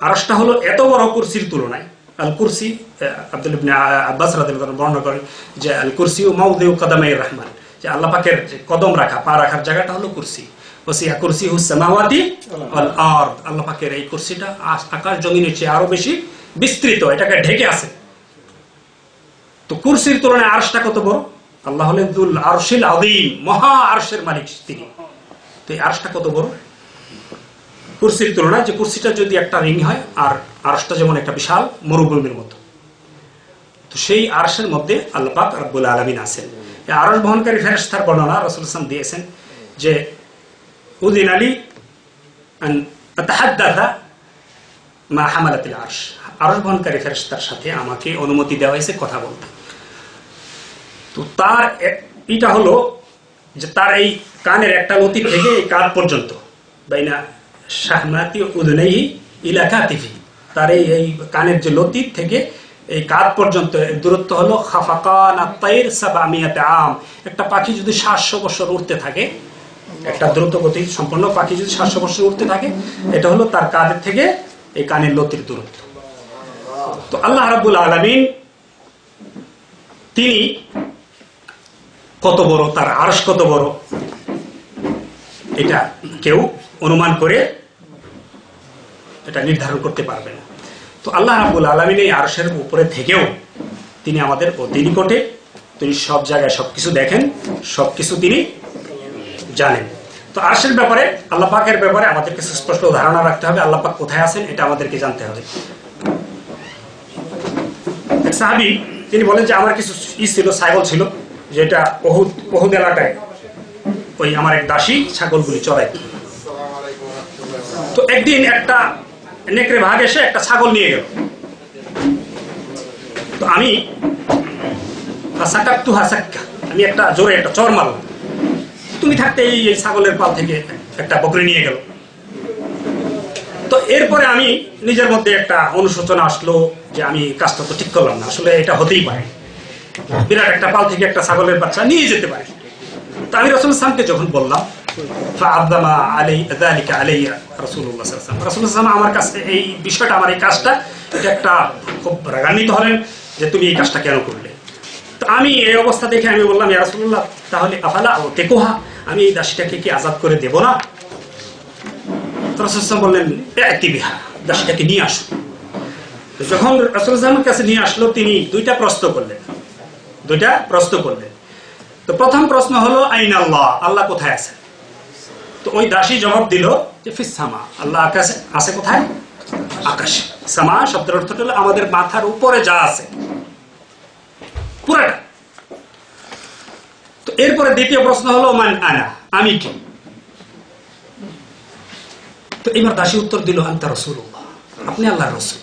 আরশটা হলো এত বড় কুরসির তুলনায়। আল কুরসি, আব্দুল ইবনে আব্বাস রাদিয়াল্লাহু আনহু বর্ণনা করেন যে আল কুরসি মাউদিউ কদামাইর রহমান, যে আল্লাহ পাকের কদম রাখা, পা রাখার জায়গাটা হলো কুরসি। ওয়াসিয়া কুরসিহুস সামাওয়াতি ওয়াল আরদ, আল্লাহ পাকের এই কুরসিটা আকাশ জমিনের চেয়ে আরো বেশি বিস্তৃত, এটাকে ঢেকে আছে। তো কুরসির তুলনায় আরশটা কত বড়। আল্লাহ হলেন দুল আরশিল আযীম, মহা আরশের মালিক তিনি। তো এই আরশটা কত বড় কুরসির তুলনায়, যে কুরসিটা যদি একটা রিং হয়, আর আরশটা যেমন একটা বিশাল মরুভূমির মতো। তো সেই আরশের মধ্যে আল্লাহ পাক রব্বুল আলামিন আছেন। এই আরশ বহনকারী ফেরেশতার বর্ণনা রাসূলুল্লাহ সাল্লাল্লাহু আলাইহি ওয়াসাল্লাম দিয়েছেন যে উযিনা লি আন আতাহাদ্দাথা মা হামালাতিল আরশ, আরশ বহনকারী ফেরেশতার সাথে আমাকে অনুমতি দেওয়া হয়েছে কথা বলতে। তো তার এটা হলো যে তার এই কানের একটা লতি থেকে এই কাঁধ পর্যন্ত, বাইনা শাহমাতি উযুনাইহি ইলা কাতিফি, তার এই কানের যে লতি থেকে এই কাঁধ পর্যন্ত দূরত্ব হলো খাফাকান আত-তাইর 700 আম। একটা পাখি যদি 700 বছর উড়তে থাকে, একটা দ্রুত গতি সম্পন্ন পাখি যদি 700 বছর উড়তে থাকে, এটা হলো তার কাঁধের থেকে এই কানের লতির দূরত্ব। তো আল্লাহ রাব্বুল আলামিন তিনি কত বড়, তার আরশ কত বড়, এটা কেউ অনুমান করে এটা নির্ধারণ করতে পারবে না। তো আল্লাহ রাব্বুল আলামিন এই আরশের উপরে থেকেও তিনি আমাদের অতি নিকটে, তিনি সব জায়গায় সবকিছু দেখেন, সবকিছু তিনি জানেন। তো আরশের ব্যাপারে, আল্লাহ পাকের ব্যাপারে আমাদেরকে সুস্পষ্ট ধারণা রাখতে হবে। আল্লাহ পাক কোথায় আছেন এটা আমাদেরকে জানতে হবে। এক সাহাবী তিনি বলেন যে আমার কিছু ছিল, ছাগল ছিল, যেটা ওহুদ এলাকায় ওই আমার এক দাসী ছাগলগুলি চড়ায়। তো একদিন একটা নেকড়ে ভাগ এসে একটা ছাগল নিয়ে গেল। তো আমি আমি একটা জোরে একটা চর মারলাম, তুমি থাকতে এই ছাগলের পাল থেকে একটা বকরি নিয়ে গেল। তো এরপরে আমি নিজের মধ্যে একটা অনুশোচনা আসলো যে আমি কাজটা তো ঠিক করলাম না, আসলে এটা হতেই পারে, বিরাট একটা পাল থেকে একটা ছাগলের বাচ্চা নিয়ে যেতে পারে। তো আমি রাসূলুল্লাহ সাল্লাল্লাহু আলাইহি ওয়াসাল্লামকে যখন বললাম, ফাআযামা আলাইহি যালিকা আলাইয়া রাসূলুল্লাহ সাল্লাল্লাহু আলাইহি ওয়াসাল্লাম, রাসূলুল্লাহ সাল্লাল্লাহু আলাইহি ওয়াসাল্লাম আমার কাছে এই বিষয়টা, আমার এই কাজটা, এটা একটা খুব রাগান্বিত হলেন যে তুমি এই কাজটা কেন করলে। তো আমি এই অবস্থা দেখে আমি বললাম, ইয়া রাসূলুল্লাহ, তাহলে আফালা উতিকুহা, আমি এই দাসীটাকে কি আজাদ করে দেব না? তো রাসূলুল্লাহ সাল্লাল্লাহু আলাইহি ওয়াসাল্লাম বললেন, ইতি বিহা, দাসীটাকে নিয়ে আসো। তো যখন রাসূলুল্লাহ সাল্লাল্লাহু আলাইহি ওয়াসাল্লামের কাছে নিয়ে আসলো, তিনি দুইটা প্রশ্ন করলেন। তো প্রথম প্রশ্ন হলো আইন আল্লাহ, আল্লাহ কোথায় আছে? তো ওই দাসী জবাব দিল যে ফিস সামা, আল্লাহ আকাশে আছে। কোথায়? আকাশে। সামা শব্দের অর্থ হলো আমাদের মাথার উপরে যা আছে পুরোটা। তো এরপরে দ্বিতীয় প্রশ্ন হলো মান আনা, আমি কি? তো এবার দাসী উত্তর দিল আনতা রাসূলুল্লাহ, আপনি আল্লাহর রাসূল।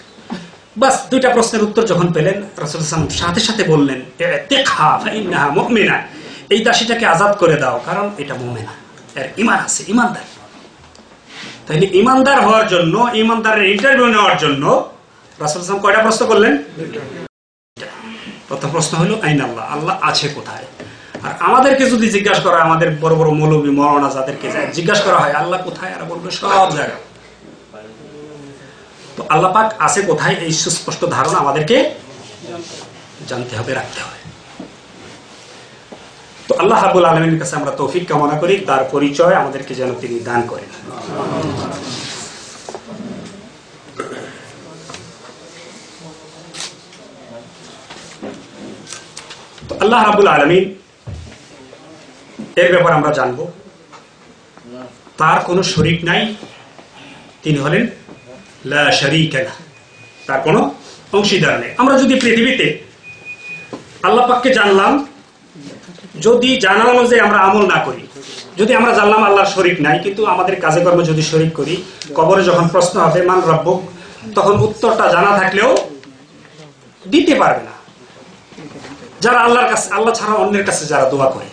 বাস দুইটা প্রশ্নের উত্তর যখন পেলেন, রাসূলুল্লাহ সাল্লাল্লাহু আলাইহি ওয়াসাল্লাম সাথে সাথে বললেন, ইতিকহা ফাইন্নাহা মুমিনা, এই দাসীটাকে আজাদ করে দাও, কারণ এটা মুমিনা, এর ঈমান আছে, ঈমানদার। তাইলে ঈমানদার হওয়ার জন্য, ঈমানদারের ইন্টারভিউ নেওয়ার জন্য রাসূলুল্লাহ সাল্লাল্লাহু আলাইহি ওয়াসাল্লাম কয়টা প্রশ্ন করলেন? প্রথম প্রশ্ন হলো আইন আল্লাহ, আল্লাহ আছে কোথায়? আর আমাদেরকে যদি জিজ্ঞাসা করা হয়, আমাদের বড় বড় মৌলবী মাওলানা যাদেরকে জিজ্ঞাসা করা হয় আল্লাহ কোথায়, আর বলবে সব জায়গায়। তো আল্লাহ পাক আছে কোথায়, এই সুস্পষ্ট ধারণা আমাদেরকে জানতে হবে, রাখতে হবে। তো আল্লাহ রাব্বুল আলামিনের কাছে আমরা তৌফিক কামনা করি, তার পরিচয় আমাদেরকে যেন তিনি দান করেন। তো আল্লাহ রাব্বুল আলামিন এর ব্যাপারে আমরা জানবো, তার কোনো শরীক নাই, তিনি হলেন লা শারীকা লাহ, তার কোনো অংশীদার নেই। আমরা যদি পৃথিবীতে আল্লাহ পাককে জানলাম, যদি জানা অনুযায়ী আমরা আমল না করি, যদি আমরা জানলাম আল্লাহর শরীক নাই, কিন্তু আমাদের কাজে কর্মে যদি শরীক করি, কবরে যখন প্রশ্ন হবে মান রাব্বুক, তখন উত্তরটা জানা থাকলেও দিতে পারবে না। যারা আল্লাহর কাছে, আল্লাহ ছাড়া অন্যের কাছে যারা দোয়া করে,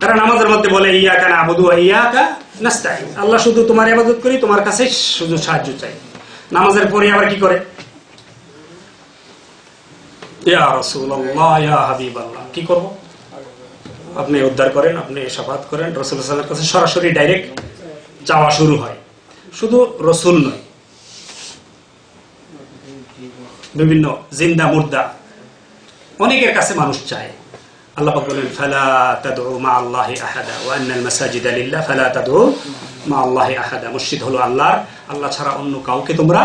তারা নামাজের মধ্যে বলে ইয়াকা না'বুদু ওয়া ইয়াকা নাস্তাঈন, আল্লাহ শুধু তোমার ইবাদত করি, তোমার কাছে শুধু সাহায্য চাই। নামাজের পরে আবার কি করে? ইয়া রাসূলুল্লাহ, ইয়া হাবিবাল্লাহ, কি করব? আপনি উদ্ধার করেন, আপনি শাফাত করেন। রাসূলুল্লাহ সাল্লাল্লাহু আলাইহি ওয়াসাল্লামের কাছে সরাসরি ডাইরেক্ট চাওয়া শুরু হয়। শুধু রাসূল নয়, বিভিন্ন জিন্দা মুর্দা অনেকের কাছে মানুষ চায়। আল্লাহ পাক বলেন ফালা তাদউ মা আল্লাহি আহাদা ওয়া আন্নাল মাসাজিদা লিল্লাহ ফালা তাদউ মা আল্লাহি আহাদা, মসজিদ হলো আল্লাহর, আল্লাহ ছাড়া অন্য কাউকে তোমরা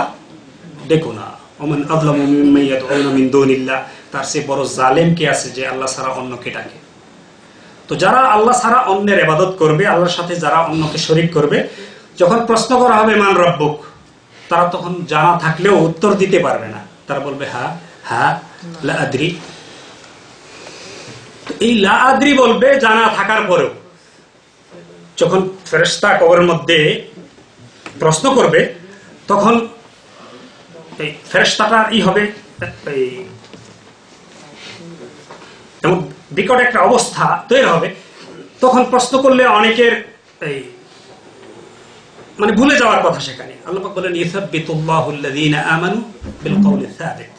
ডেকো না। ওমান আযলামু মিম্মান ইয়াদউনা মিন দুনিল্লাহ, তার চেয়ে বড় জালেম কে আছে যে আল্লাহ ছাড়া অন্যকে ডাকে। তো যারা আল্লাহ ছাড়া অন্যের ইবাদত করবে, আল্লাহর সাথে যারা অন্যকে শরীক করবে, যখন প্রশ্ন করা হবে মান রব্বুক, তারা তখন জানা থাকলেও উত্তর দিতে পারবে না। তারা বলবে হ্যাঁ হ্যাঁ লা আদরি। এই লা আদরি বলবে জানা থাকার পরেও। যখন ফেরেশতা কবরের মধ্যে প্রশ্ন করবে, তখন এই ফেরেশতাটার হবে এই এমন বিকট একটা অবস্থা তৈরি হবে, তখন প্রশ্ন করলে অনেকের এই মানে ভুলে যাওয়ার কথা সেখানে। আল্লাহ পাক বলেন ইসাব্বিতুল্লাহুল্লাযীনা আমানু বিল কওলিস সাবিত,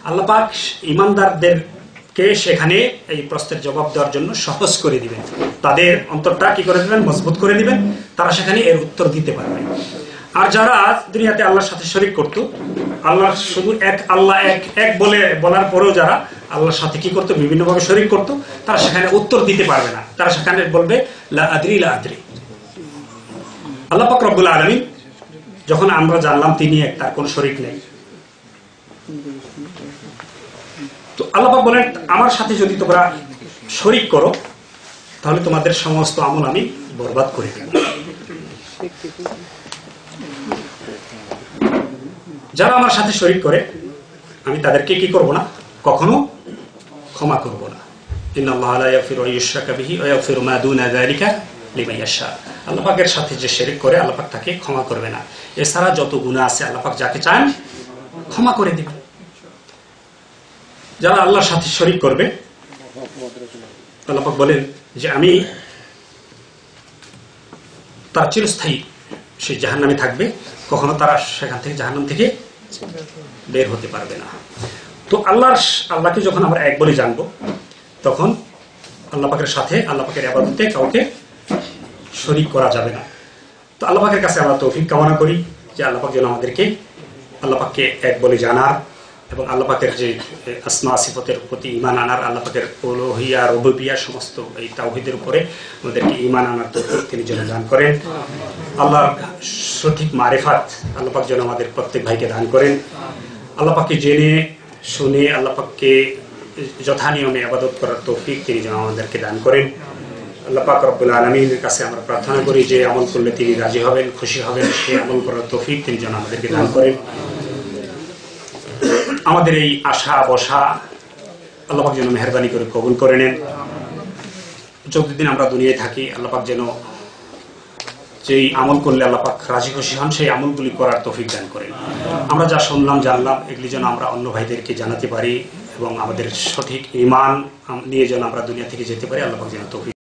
আল্লাহ পাক ঈমানদারদেরকে সেখানে এই প্রশ্নের জবাব দেওয়ার জন্য সহজ করে দিবেন, তাদের অন্তরটা কি করে দিবেন, মজবুত করে দিবেন, তারা সেখানে এর উত্তর দিতে পারবে। আর যারা দুনিয়াতে আল্লাহর সাথে শরীক করত, আল্লাহ শুধু এক, আল্লাহ এক এক বলার পরেও যারা আল্লাহর সাথে কি করতো, বিভিন্নভাবে শরীক করত, তারা সেখানে উত্তর দিতে পারবে না। তারা সেখানে বলবে লা আদরি লা আদরি। আল্লাহ পাক রব্বুল আলামিন যখন আমরা জানলাম তিনি এক, তার কোনো শরীক নেই, তো আল্লাহ পাক বলেন আমার সাথে যদি তোমরা শরীক করো, তাহলে তোমাদের সমস্ত আমল আমি বরবাদ করে দেব। যারা আমার সাথে শরীক করে, আমি তাদেরকে কি করব না, কখনো ক্ষমা করব না। ইন্নাল্লাহা লা ইয়াগফিরু আন ইউশরাকা বিহি ওয়া ইয়াগফিরু মা দুনা যালিকা লিমান ইয়াশা। আল্লাহ পাকের সাথে যে শিরক করে, আল্লাহ পাক তাকে ক্ষমা করবে না। এছাড়া যত গুনাহ আছে আল্লাহ পাক যাকে চান ক্ষমা করে দিবেন। যারা আল্লাহর সাথে শরীক করবে, আল্লাহ পাক বলেন যে আমি তার চিরস্থায়ী সেই জাহান্নামে থাকবে, কখনো তারা সেখান থেকে জাহান্নাম থেকে বের হতে পারবে না। তো আল্লাহকে যখন আমরা এক বলে জানবো, তখন আল্লাহ পাকের সাথে আল্লাহ পাকের ইবাদতে কাউকে শরীক করা যাবে না। তো আল্লাহ পাকের কাছে আমরা তৌফিক কামনা করি যে আল্লাহ পাক যেন আমাদেরকে আল্লাহ পাককে এক বলে জানার এবং আল্লাহ পাকের যে আসমা সিফতের প্রতি ঈমান আনার, আল্লাহ পাকের উলুহিয়া রুবুবিয়্যা সমস্ত এই তাওহীদের উপরে আমাদেরকে ঈমান আনার তৌফিক তিনি যেন দান করেন। আল্লাহর সঠিক মারিফাত আল্লাহ পাক যেন আমাদের প্রত্যেক ভাইকে দান করেন। আল্লাহ পাককে জেনে শুনে আল্লাহ পাককে যথা নিয়মে ইবাদত করার তৌফিক তিনি যেন আমাদেরকে দান করেন। আল্লাহ পাক রব্বুল আলামিনের কাছে আমরা প্রার্থনা করি যে আমল করলে তিনি রাজি হবেন, খুশি হবেন, সেই আমল করার তৌফিক তিনি যেন আমাদেরকে দান করেন। আমাদের এই আশা বসা আল্লাহ পাক যেন মেহেরবানি করে কবুল করে নেন। যতদিন আমরা দুনিয়ায় থাকি আল্লাহ পাক যেন যেই আমল করলে আল্লাহ পাক রাজি খুশি হন সেই আমলগুলি করার তৌফিক দান করেন। আমরা যা শুনলাম জানলাম এগুলি যেন আমরা অন্য ভাইদেরকে জানাতে পারি এবং আমাদের সঠিক ঈমান নিয়ে যেন আমরা দুনিয়া থেকে যেতে পারি। আল্লাহ পাক যেন তৌফিক